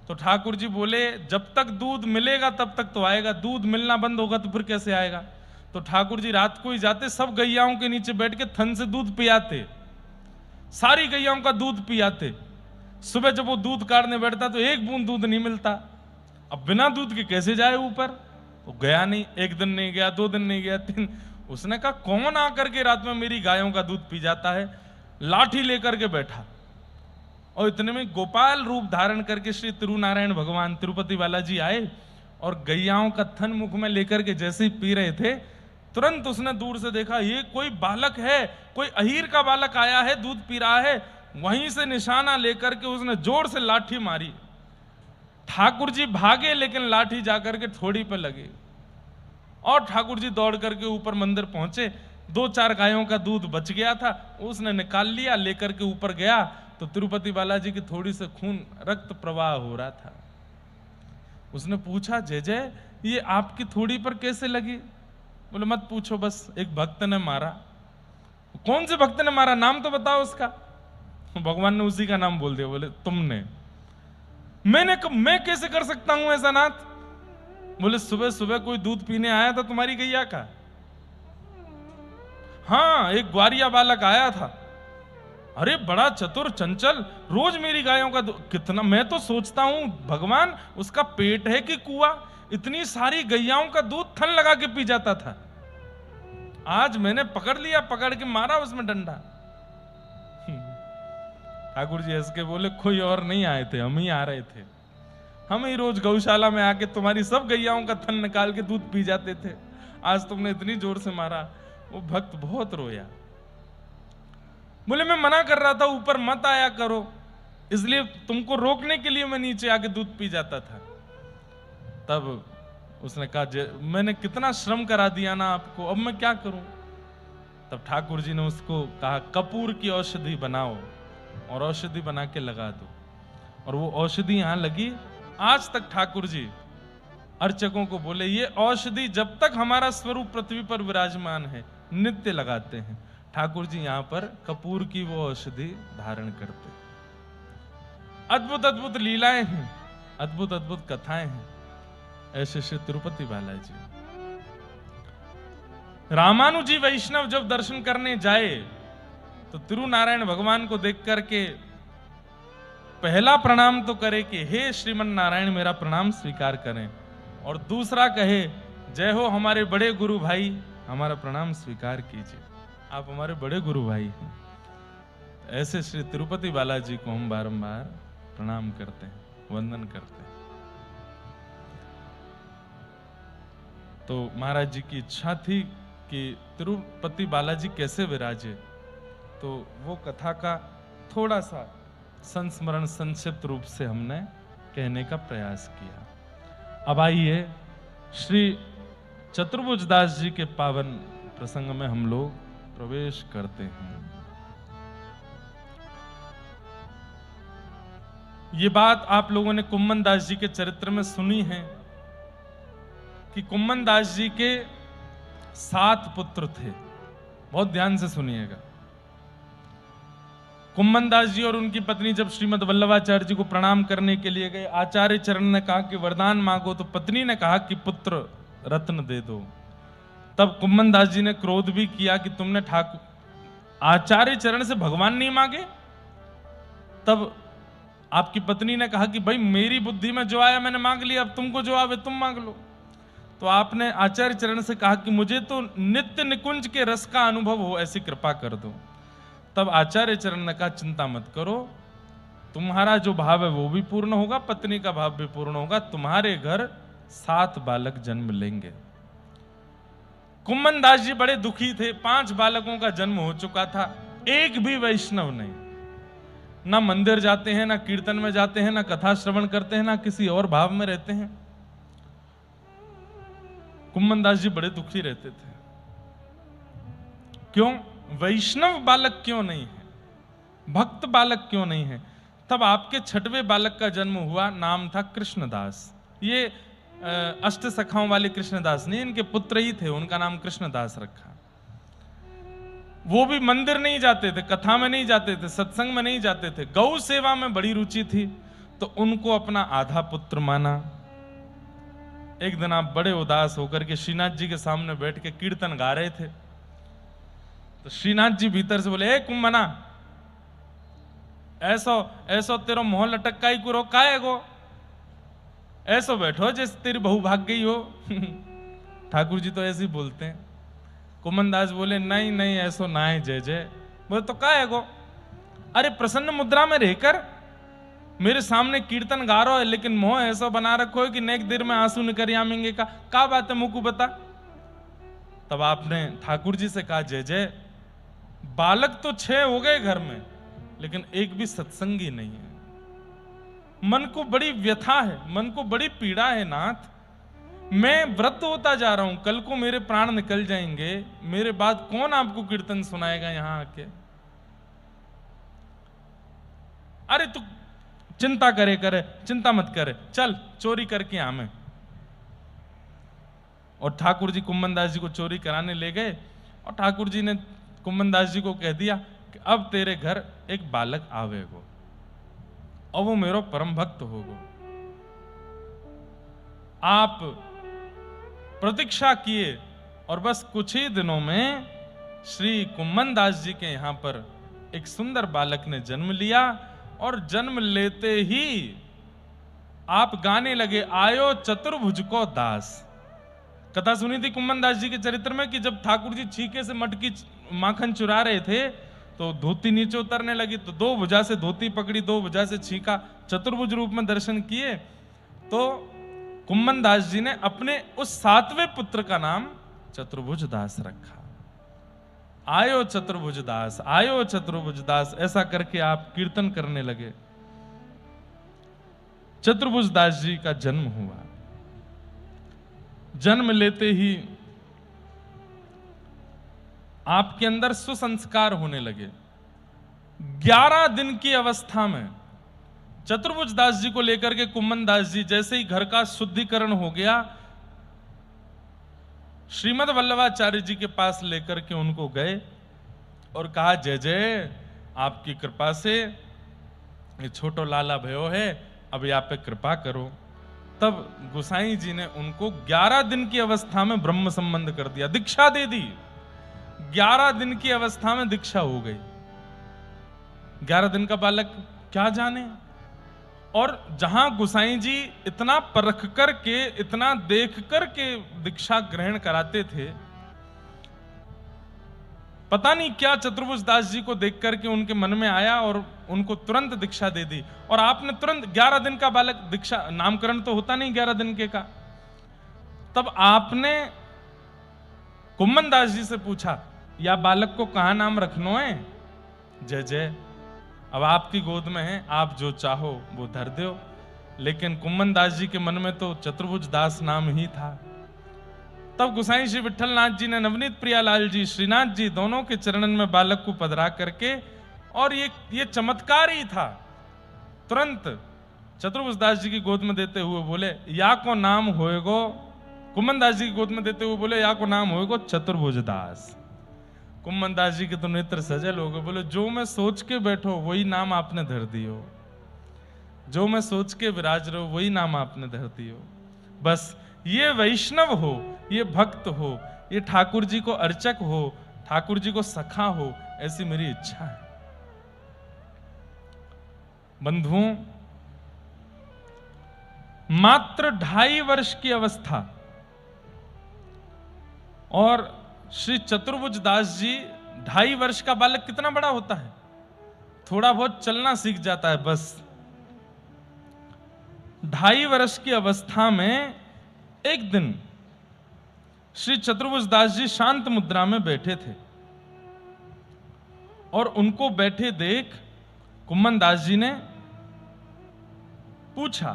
Speaker 1: तो ठाकुर जी बोले जब तक दूध मिलेगा तब तक तो आएगा, दूध मिलना बंद होगा तो फिर कैसे आएगा। तो ठाकुर जी रात को ही जाते, सब गैयाओं के नीचे बैठ के थन से दूध पियाते, सारी गैयाओं का दूध पियाते। सुबह जब वो दूध काटने बैठता तो एक बूंद दूध नहीं मिलता। अब बिना दूध के कैसे जाए ऊपर? तो गया नहीं, एक दिन नहीं गया, 2 दिन नहीं गया, 3। उसने कहा कौन आकर के रात में मेरी गायों का दूध पी जाता है। लाठी लेकर के बैठा, और इतने में गोपाल रूप धारण करके श्री तिरुनारायण भगवान तिरुपति बालाजी आए, और गैयाओं का थन मुख में लेकर के जैसे ही पी रहे थे, तुरंत उसने दूर से देखा ये कोई बालक है, कोई अहीर का बालक आया है, दूध पी रहा है। वहीं से निशाना लेकर के उसने जोर से लाठी मारी। ठाकुर जी भागे, लेकिन लाठी जाकर के थोड़ी पे लगी, और ठाकुर जी दौड़ करके ऊपर मंदिर पहुंचे। 2-4 गायों का दूध बच गया था, उसने निकाल लिया, लेकर के ऊपर गया तो तिरुपति बालाजी की थोड़ी से खून रक्त प्रवाह हो रहा था। उसने पूछा जय जय ये आपकी थोड़ी पर कैसे लगी? बोले मत पूछो, बस एक भक्त ने मारा। कौन से भक्त ने मारा, नाम तो बताओ उसका। भगवान ने उसी का नाम बोल दिया। बोले तुमने? मैं कैसे कर सकता हूं ऐसा नाथ? बोले सुबह सुबह कोई दूध पीने आया था तुम्हारी गैया का? हाँ, एक ग्वारिया बालक आया था। अरे बड़ा चतुर चंचल, रोज मेरी गायों का कितना, मैं तो सोचता हूं भगवान उसका पेट है कि कुआं, इतनी सारी गैयाओं का दूध थन लगा के पी जाता था। आज मैंने पकड़ लिया, पकड़ के मारा उसमें डंडा। ठाकुर जी हंस के बोले कोई और नहीं आए थे, हम ही आ रहे थे। हम ही रोज गौशाला में आके तुम्हारी सब गैयाओं का थन निकाल के दूध पी जाते थे, आज तुमने इतनी जोर से मारा। वो भक्त बहुत रोया। बोले मैं मना कर रहा था ऊपर मत आया करो, इसलिए तुमको रोकने के लिए मैं नीचे आके दूध पी जाता था। तब उसने कहा मैंने कितना श्रम करा दिया ना आपको, अब मैं क्या करूं? तब ठाकुर जी ने उसको कहा कपूर की औषधि बनाओ और औषधि बना के लगा दो। और वो औषधि यहां लगी। आज तक ठाकुर जी अर्चकों को बोले ये औषधि जब तक हमारा स्वरूप पृथ्वी पर विराजमान है नित्य लगाते हैं। ठाकुर जी यहां पर कपूर की वो औषधि धारण करते। अद्भुत अद्भुत लीलाएं हैं, अद्भुत अद्भुत कथाएं हैं ऐसे श्री तिरुपति बालाजी। रामानुजी वैष्णव जब दर्शन करने जाए तो तिरुनारायण भगवान को देख करके पहला प्रणाम तो करे कि हे श्रीमन नारायण मेरा प्रणाम स्वीकार करें, और दूसरा कहे जय हो हमारे बड़े गुरु भाई हमारा प्रणाम स्वीकार कीजिए, आप हमारे बड़े गुरु भाई हैं। ऐसे श्री तिरुपति बालाजी को हम बारंबार प्रणाम करते हैं, वंदन करते हैं। तो महाराज जी की इच्छा थी कि तिरुपति बालाजी कैसे विराजे, तो वो कथा का थोड़ा सा संस्मरण संक्षिप्त रूप से हमने कहने का प्रयास किया। अब आइए श्री चतुर्भुजदास जी के पावन प्रसंग में हम लोग प्रवेश करते हैं। ये बात आप लोगों ने कुम्मन दास जी के चरित्र में सुनी है कि कुम्मन दास जी के 7 पुत्र थे। बहुत ध्यान से सुनिएगा। कुम्मन दास जी और उनकी पत्नी जब श्रीमद वल्लभाचार्य जी को प्रणाम करने के लिए गए, आचार्य चरण ने कहा कि वरदान मांगो, तो पत्नी ने कहा कि पुत्र रत्न दे दो। तब कुम्मन दास जी ने क्रोध भी किया कि तुमने ठाकुर आचार्य चरण से भगवान नहीं मांगे। तब आपकी पत्नी ने कहा कि भाई मेरी बुद्धि में जो आया मैंने मांग लिया, अब तुमको जो आवे तुम मांग लो। तो आपने आचार्य चरण से कहा कि मुझे तो नित्य निकुंज के रस का अनुभव हो, ऐसी कृपा कर दो। तब आचार्य चरण ने कहा चिंता मत करो, तुम्हारा जो भाव है वो भी पूर्ण होगा, पत्नी का भाव भी पूर्ण होगा, तुम्हारे घर 7 बालक जन्म लेंगे। कुम्मन दास जी बड़े दुखी थे, 5 बालकों का जन्म हो चुका था, एक भी वैष्णव नहीं, ना मंदिर जाते हैं, ना कीर्तन में जाते हैं, ना कथा श्रवण करते हैं, ना किसी और भाव में रहते हैं। कुम्मन दास जी बड़े दुखी रहते थे। क्यों? वैष्णव बालक क्यों नहीं है, भक्त बालक क्यों नहीं है। तब आपके 6वें बालक का जन्म हुआ, नाम था कृष्णदास। ये अष्ट सखाओं वाले कृष्णदास नहीं, इनके पुत्र ही थे, उनका नाम कृष्णदास रखा। वो भी मंदिर नहीं जाते थे, कथा में नहीं जाते थे, सत्संग में नहीं जाते थे, गौ सेवा में बड़ी रुचि थी, तो उनको अपना आधा पुत्र माना। एक दिन आप बड़े उदास होकर के श्रीनाथ जी के सामने बैठ के कीर्तन गा रहे थे, तो श्रीनाथ जी भीतर से बोले, ए कुम्मना, ऐसो ऐसो तेरो मोह लटक ही कुरो काहे गो, ऐसो बैठो जैसे तेरी बहू भाग गई हो। ठाकुर जी तो ऐसे ही बोलते हैं। कुम्मन दास बोले, नहीं नहीं ऐसो ना है जय जय। बोले तो काहे गो, अरे प्रसन्न मुद्रा में रहकर मेरे सामने कीर्तन गा रहा है, लेकिन मोह ऐसा बना रखो है कि नेक देर में आंसू निकर यामेंगे का बात है, मुकु बता। तब आपने ठाकुर जी से कहा, जय जय, बालक तो 6 हो गए घर में, लेकिन एक भी सत्संगी नहीं है। मन को बड़ी व्यथा है, मन को बड़ी पीड़ा है नाथ, मैं व्रत होता जा रहा हूं, कल को मेरे प्राण निकल जाएंगे, मेरे बाद कौन आपको कीर्तन सुनाएगा यहां आके। अरे तू चिंता करे, चिंता मत करे, चल चोरी करके आमे। और ठाकुर जी कुम्मन दास जी को चोरी कराने ले गए, और ठाकुर जी ने कुम्मन दास जी को कह दिया कि अब तेरे घर एक बालक आवेगो और वो मेरो परम भक्त होगो। आप प्रतीक्षा किए और बस कुछ ही दिनों में श्री कुम्मन दास जी के यहां पर एक सुंदर बालक ने जन्म लिया, और जन्म लेते ही आप गाने लगे, आयो चतुर्भुज को दास। कथा सुनी थी कुम्मन दास जी के चरित्र में कि जब ठाकुर जी छीके से मटकी माखन चुरा रहे थे, तो धोती नीचे उतरने लगी, तो 2 भुजा से धोती पकड़ी, 2 भुजा से छीका, चतुर्भुज रूप में दर्शन किए। तो कुम्मन दास जी ने अपने उस 7वें पुत्र का नाम चतुर्भुज दास रखा। आयो चतुर्भुज दास, आयो चतुर्भुज दास, ऐसा करके आप कीर्तन करने लगे। चतुर्भुज दास जी का जन्म हुआ। जन्म लेते ही आपके अंदर सुसंस्कार होने लगे। 11 दिन की अवस्था में चतुर्भुज दास जी को लेकर के कुम्मन दास जी जैसे ही घर का शुद्धिकरण हो गया, श्रीमद वल्लभाचार्य जी के पास लेकर के उनको गए और कहा, जय जय, आपकी कृपा से ये छोटो लाला भयो है, अब आप पे कृपा करो। तब गोसाई जी ने उनको 11 दिन की अवस्था में ब्रह्म संबंध कर दिया, दीक्षा दे दी। 11 दिन की अवस्था में दीक्षा हो गई। 11 दिन का बालक क्या जाने। और जहां गोसाई जी इतना परख करके, इतना देख करके दीक्षा ग्रहण कराते थे, पता नहीं क्या चतुर्भुज दास जी को देख करके उनके मन में आया और उनको तुरंत दीक्षा दे दी। और आपने तुरंत 11 दिन का बालक दीक्षा, नामकरण तो होता नहीं 11 दिन के का, तब आपने कुम्मन दास जी से पूछा या बालक को कहां नाम रखनो है? जय जय, अब आपकी गोद में है, आप जो चाहो वो धर दो। लेकिन कुम्मन दास जी के मन में तो चतुर्भुज दास नाम ही था। तब गोसाई श्री विठलनाथ जी ने नवनीत प्रियालाल जी, श्रीनाथ जी दोनों के चरणन में बालक को पधरा करके, और ये चमत्कार ही था, तुरंत चतुर्भुज दास जी की गोद में देते हुए बोले या को नाम होएगो, कुम्मन दास जी की गोद में देते हुए बोले या को नाम होएगो चतुर्भुज दास। कुम्मन दास जी के तो नेत्र सजल हो गए, बोले जो मैं सोच के बैठो वही नाम आपने धर दियो, जो मैं सोच के विराज रहो वही नाम आपने धर दियो। बस ये वैष्णव हो, ये भक्त हो, ये ठाकुर जी को अर्चक हो, ठाकुर जी को सखा हो, ऐसी मेरी इच्छा है। बंधुओं, मात्र 2.5 वर्ष की अवस्था और श्री चतुर्भुज दास जी, 2.5 वर्ष का बालक कितना बड़ा होता है? थोड़ा बहुत चलना सीख जाता है बस। 2.5 वर्ष की अवस्था में एक दिन श्री चतुर्भुज दास जी शांत मुद्रा में बैठे थे और उनको बैठे देख कुम्मन दास जी ने पूछा,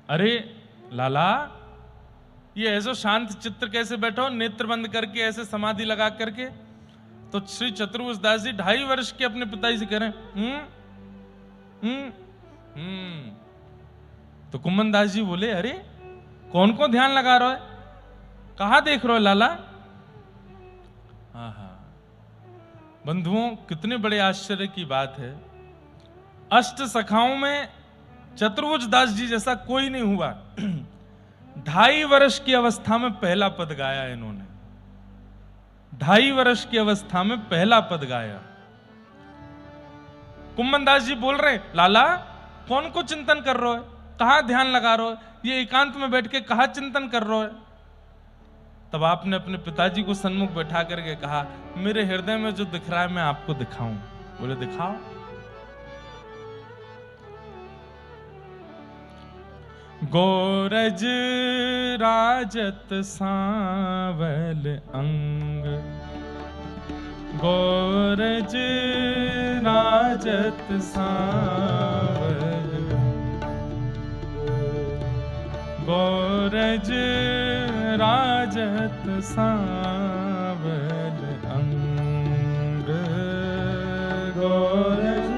Speaker 1: अरे लाला, ये ऐसा शांत चित्र कैसे बैठो, नेत्र बंद करके ऐसे समाधि लगा करके? तो श्री चतुर्भुज दास जी 2.5 वर्ष के अपने पिताजी से कह रहे हैं तो कुम्मन दास जी बोले, अरे कौन को ध्यान लगा रहा है, कहां देख रहे हो लाला? बंधुओं, कितने बड़े आश्चर्य की बात है, अष्ट सखाओं में चतुर्भुज दास जी जैसा कोई नहीं हुआ। 2.5 वर्ष की अवस्था में पहला पद गाया इन्होंने, 2.5 वर्ष की अवस्था में पहला पद गाया। कुम्मन दास जी बोल रहे, लाला कौन को चिंतन कर रहे हो, कहां ध्यान लगा रहे हो, ये एकांत में बैठ के कहां चिंतन कर रहे हो? तब आपने अपने पिताजी को सन्मुख बैठा करके कहा, मेरे हृदय में जो दिख रहा है मैं आपको दिखाऊं। बोले दिखाओ। गोरज राजत सांवल अंग, गोरज राजत सांवल, गोरज राजत सांवल अंग, गोरज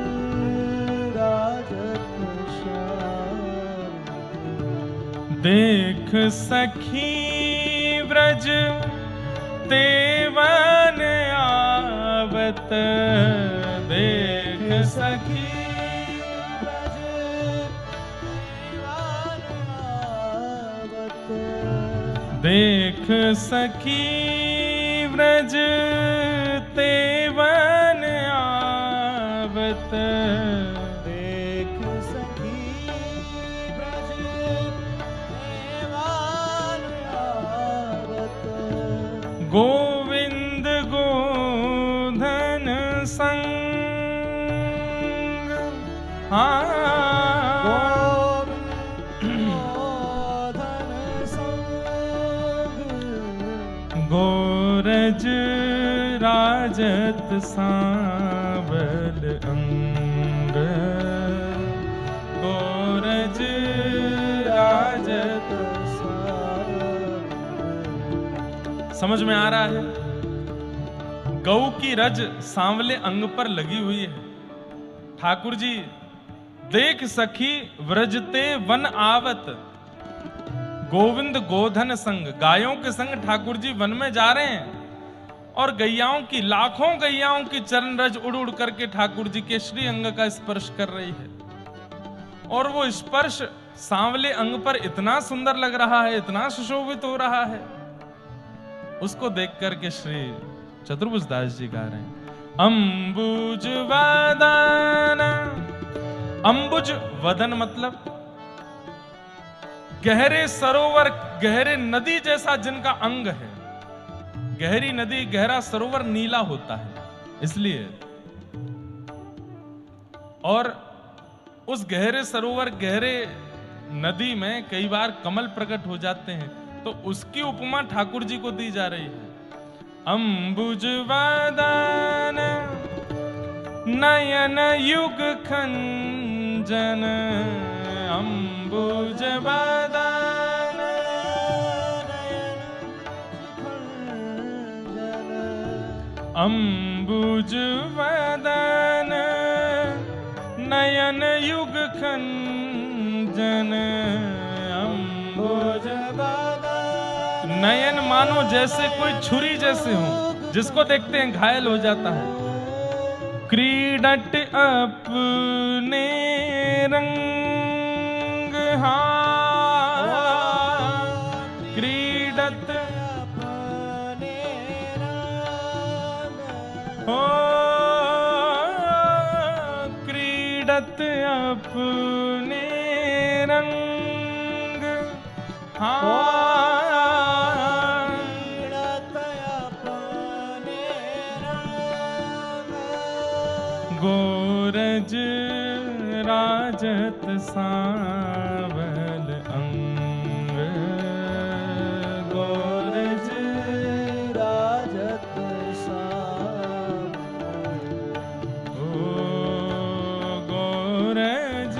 Speaker 1: देख सखी व्रज तेवन आवत, देख सखी व्रज तेवन आवत, देख सखी व्रज तेवन आवत, गोविंद गोधन संग, गोधन संग, गोरज राजत सांवल अंग, गोरज राजत। समझ में आ रहा है? गौ की रज सांवले अंग पर लगी हुई है। ठाकुर जी देख सखी व्रजते वन आवत, गोविंद गोधन संग, गायों के संग ठाकुर जी वन में जा रहे हैं और गैयाओं की, लाखों गैयाओं की चरण रज उड़ उड़ करके ठाकुर जी के श्री अंग का स्पर्श कर रही है। और वो स्पर्श सांवले अंग पर इतना सुंदर लग रहा है, इतना सुशोभित हो रहा है, उसको देख करके श्री चतुर्भुज दास जी गा रहे हैं, अंबुज वदन। अंबुज वदन मतलब गहरे सरोवर, गहरे नदी जैसा जिनका अंग है, गहरी नदी, गहरा सरोवर नीला होता है इसलिए। और उस गहरे सरोवर, गहरे नदी में कई बार कमल प्रकट हो जाते हैं, तो उसकी उपमा ठाकुर जी को दी जा रही है। अंबुज वदन नयन युग खंजन, अंबुज वदन अंबुज वदन नयन युग खंजन, अंबुज वदन। नयन मानो जैसे कोई छुरी जैसे हो, जिसको देखते हैं घायल हो जाता है। क्रीडट अपने रंग, क्रीडत अपने रंग, क्रीडत अपने रंग, गोरज राजत सांवल अंग, गोरज राजत सांवल, गोरज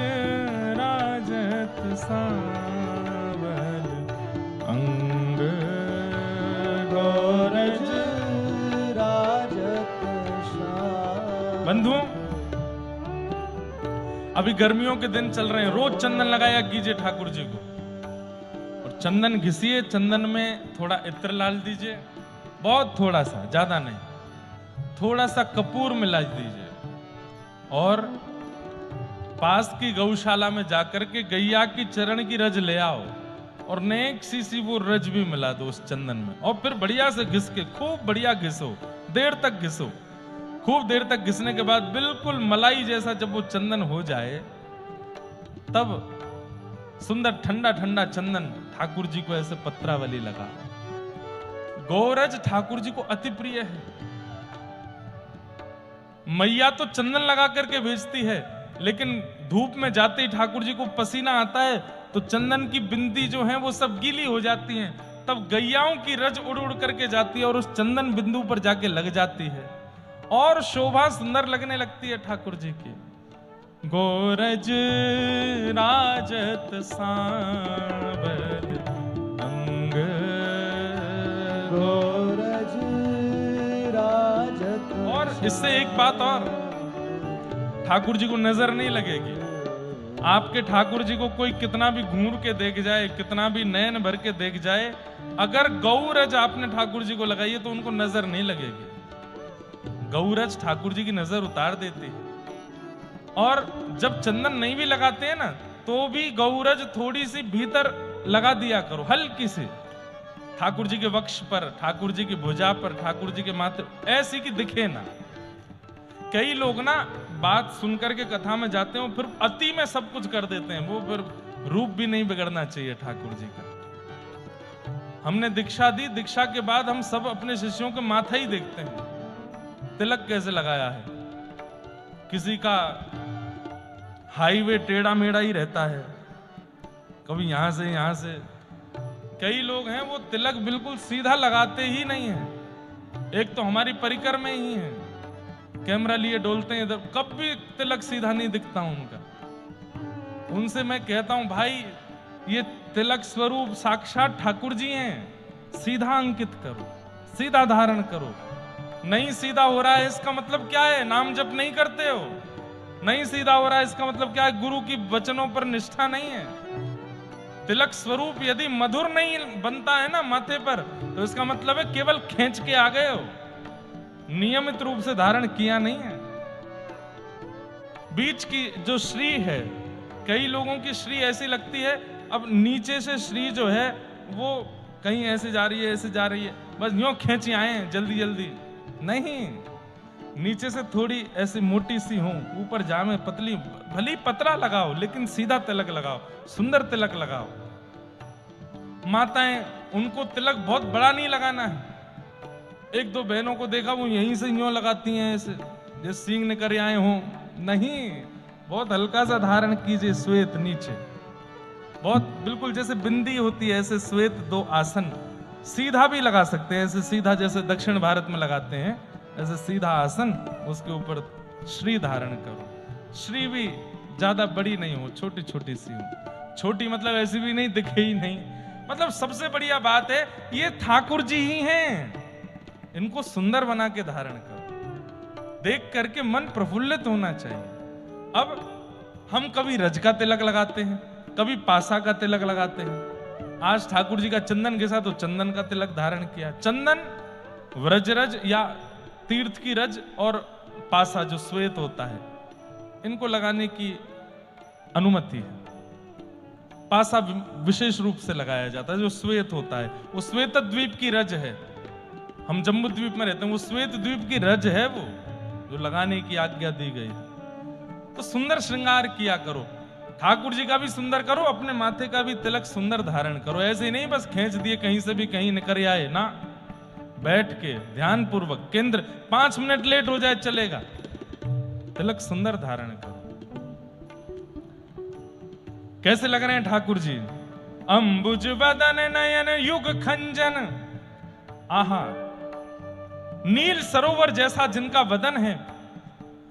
Speaker 1: राजत सांवल अंग, गोरज राजत सांवल। बंधुओं, अभी गर्मियों के दिन चल रहे हैं, रोज चंदन लगाया कीजिए ठाकुर जी को, और चंदन घिसिए, चंदन में थोड़ा इत्र डाल दीजिए, बहुत थोड़ा सा, ज्यादा नहीं, थोड़ा सा कपूर मिला दीजिए, और पास की गौशाला में जाकर के गैया की चरण की रज ले आओ, और नेक सी वो रज भी मिला दो उस चंदन में, और फिर बढ़िया से घिस के खूब बढ़िया घिसो, देर तक घिसो। खूब देर तक घिसने के बाद बिल्कुल मलाई जैसा जब वो चंदन हो जाए, तब सुंदर ठंडा ठंडा चंदन ठाकुर जी को ऐसे पत्रावली लगा। गोरज ठाकुर जी को अति प्रिय है। मैया तो चंदन लगा करके भेजती है, लेकिन धूप में जाते ही ठाकुर जी को पसीना आता है, तो चंदन की बिंदी जो है वो सब गीली हो जाती हैं, तब गैयाओं की रज उड़ उड़ करके जाती है और उस चंदन बिंदु पर जाके लग जाती है, और शोभा सुंदर लगने लगती है ठाकुर जी की। गोरज राजत सांवल अंग, गोरज राजत। और इससे एक बात और, ठाकुर जी को नजर नहीं लगेगी। आपके ठाकुर जी को कोई कितना भी घूर के देख जाए, कितना भी नयन भर के देख जाए, अगर गौरज आपने ठाकुर जी को लगाई है तो उनको नजर नहीं लगेगी। गौरज ठाकुर जी की नजर उतार देती है। और जब चंदन नहीं भी लगाते हैं ना, तो भी गौरज थोड़ी सी भीतर लगा दिया करो, हल्की सी, ठाकुर जी के वक्ष पर, ठाकुर जी की भुजा पर, ठाकुर जी के माथे, ऐसी कि दिखे ना। कई लोग ना बात सुनकर के कथा में जाते हैं, फिर अति में सब कुछ कर देते हैं, वो फिर रूप भी नहीं बिगड़ना चाहिए ठाकुर जी का। हमने दीक्षा दी, दीक्षा के बाद हम सब अपने शिष्यों के माथा ही देखते हैं, तिलक कैसे लगाया है। किसी का हाईवे टेढ़ा मेढ़ा ही रहता है, कभी यहां से। कई लोग हैं वो तिलक बिल्कुल सीधा लगाते ही नहीं है। एक तो हमारी परिकर में ही है, कैमरा लिए डोलते हैं इधर, कभी तिलक सीधा नहीं दिखता उनका। उनसे मैं कहता हूं, भाई ये तिलक स्वरूप साक्षात ठाकुर जी हैं, सीधा अंकित करो, सीधा धारण करो। नहीं सीधा हो रहा है इसका मतलब क्या है? नाम जप नहीं करते हो। नहीं सीधा हो रहा है इसका मतलब क्या है? गुरु की वचनों पर निष्ठा नहीं है। तिलक स्वरूप यदि मधुर नहीं बनता है ना माथे पर, तो इसका मतलब है केवल खींच के आ गए हो, नियमित रूप से धारण किया नहीं है। बीच की जो श्री है, कई लोगों की श्री ऐसी लगती है, अब नीचे से श्री जो है वो कहीं ऐसे जा रही है, ऐसे जा रही है, बस यूं खींच आए हैं जल्दी जल्दी। नहीं, नीचे से थोड़ी ऐसी मोटी सी हो, ऊपर जामे पतली, भली पतला लगाओ लेकिन सीधा तिलक लगाओ, सुंदर तिलक लगाओ। माताएं, उनको तिलक बहुत बड़ा नहीं लगाना है, एक दो बहनों को देखा वो यहीं से यूं लगाती हैं ऐसे, जैसे सींग निकल आए हों। नहीं, बहुत हल्का सा धारण कीजिए, श्वेत नीचे, बहुत बिल्कुल जैसे बिंदी होती है ऐसे श्वेत। 2 आसन सीधा भी लगा सकते हैं, ऐसे सीधा जैसे दक्षिण भारत में लगाते हैं, ऐसे सीधा आसन, उसके ऊपर श्री धारण करो। श्री भी ज्यादा बड़ी नहीं हो, छोटी छोटी सी हो। छोटी मतलब ऐसी भी नहीं दिखे ही नहीं, मतलब सबसे बढ़िया बात है ये ठाकुर जी ही हैं, इनको सुंदर बना के धारण करो। देख करके मन प्रफुल्लित होना चाहिए। अब हम कभी रज का तिलक लगाते हैं, कभी पासा का तिलक लगाते हैं। आज ठाकुर जी का चंदन के साथ तो चंदन का तिलक धारण किया। चंदन व्रजरज या तीर्थ की रज और पासा जो श्वेत होता है, इनको लगाने की अनुमति है। पासा विशेष रूप से लगाया जाता है, जो श्वेत होता है वो श्वेत द्वीप की रज है। हम जम्बू द्वीप में रहते हैं, वो श्वेत द्वीप की रज है वो, जो लगाने की आज्ञा दी गई है। तो सुंदर श्रृंगार किया करो, ठाकुर जी का भी सुंदर करो, अपने माथे का भी तिलक सुंदर धारण करो। ऐसे ही नहीं बस खींच दिए कहीं से भी कहीं निकल आए ना, बैठ के ध्यान पूर्वक केंद्र, 5 मिनट लेट हो जाए चलेगा, तिलक सुंदर धारण करो। कैसे लग रहे हैं ठाकुर जी? अंबुज वदन नयन युग खंजन, आहा, नील सरोवर जैसा जिनका वदन है।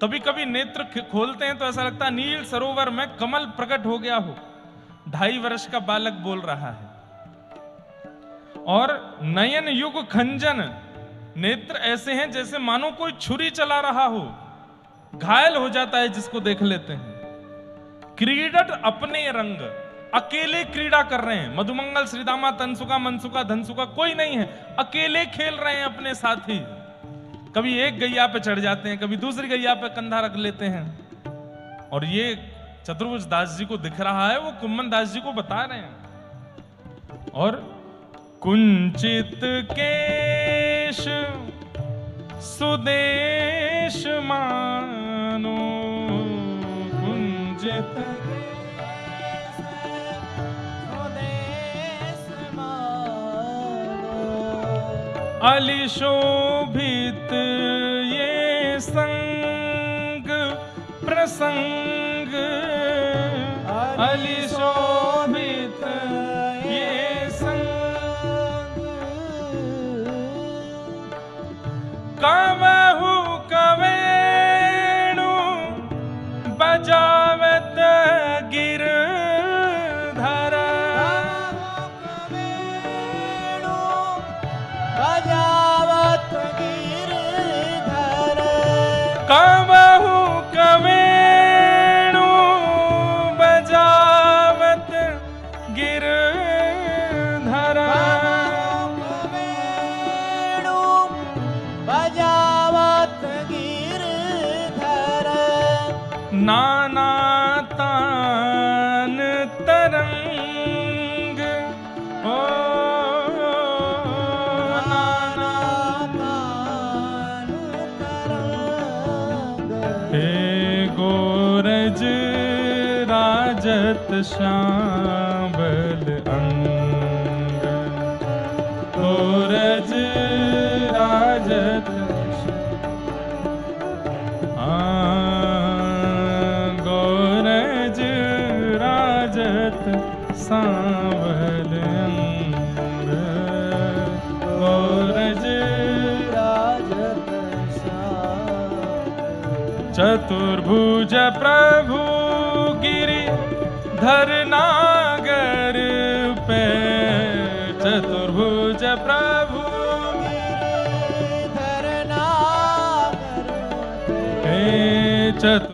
Speaker 1: कभी कभी नेत्र खोलते हैं तो ऐसा लगता है नील सरोवर में कमल प्रकट हो गया हो। 2.5 वर्ष का बालक बोल रहा है। और नयन युग खंजन, नेत्र ऐसे हैं जैसे मानो कोई छुरी चला रहा हो, घायल हो जाता है जिसको देख लेते हैं। क्रीडट अपने रंग, अकेले क्रीड़ा कर रहे हैं। मधुमंगल, श्रीदामा, तनसुका, मनसुका, धनसुका कोई नहीं है, अकेले खेल रहे हैं अपने साथी। कभी एक गैया पे चढ़ जाते हैं, कभी दूसरी गैया पे कंधा रख लेते हैं। और ये चतुर्भुज दास जी को दिख रहा है, वो कुम्मन दास जी को बता रहे हैं। और कुंचित केश सुदेश मानो, कुंचित अली शोभित ये संग प्रसंग, अली शोभित ये संग, कवहु कवेणु बजावत गिरधर, कवहु कवेणु बजावत गिरधर,
Speaker 2: बजावत गिरधर,
Speaker 1: नाना तान तरंग, ओ नाना
Speaker 2: तान तरंग,
Speaker 1: हे गोरज राजत श्यामल अंग, गोरज राजत गोरज राजत सांवल अंग, गोरज
Speaker 2: राजत श्यामल,
Speaker 1: चतुर्भुज प्रभु गिरि धर नागर पे, चतुर्भुज प्रभु
Speaker 2: गिरिधर नागर पे,
Speaker 1: चतुर्भुज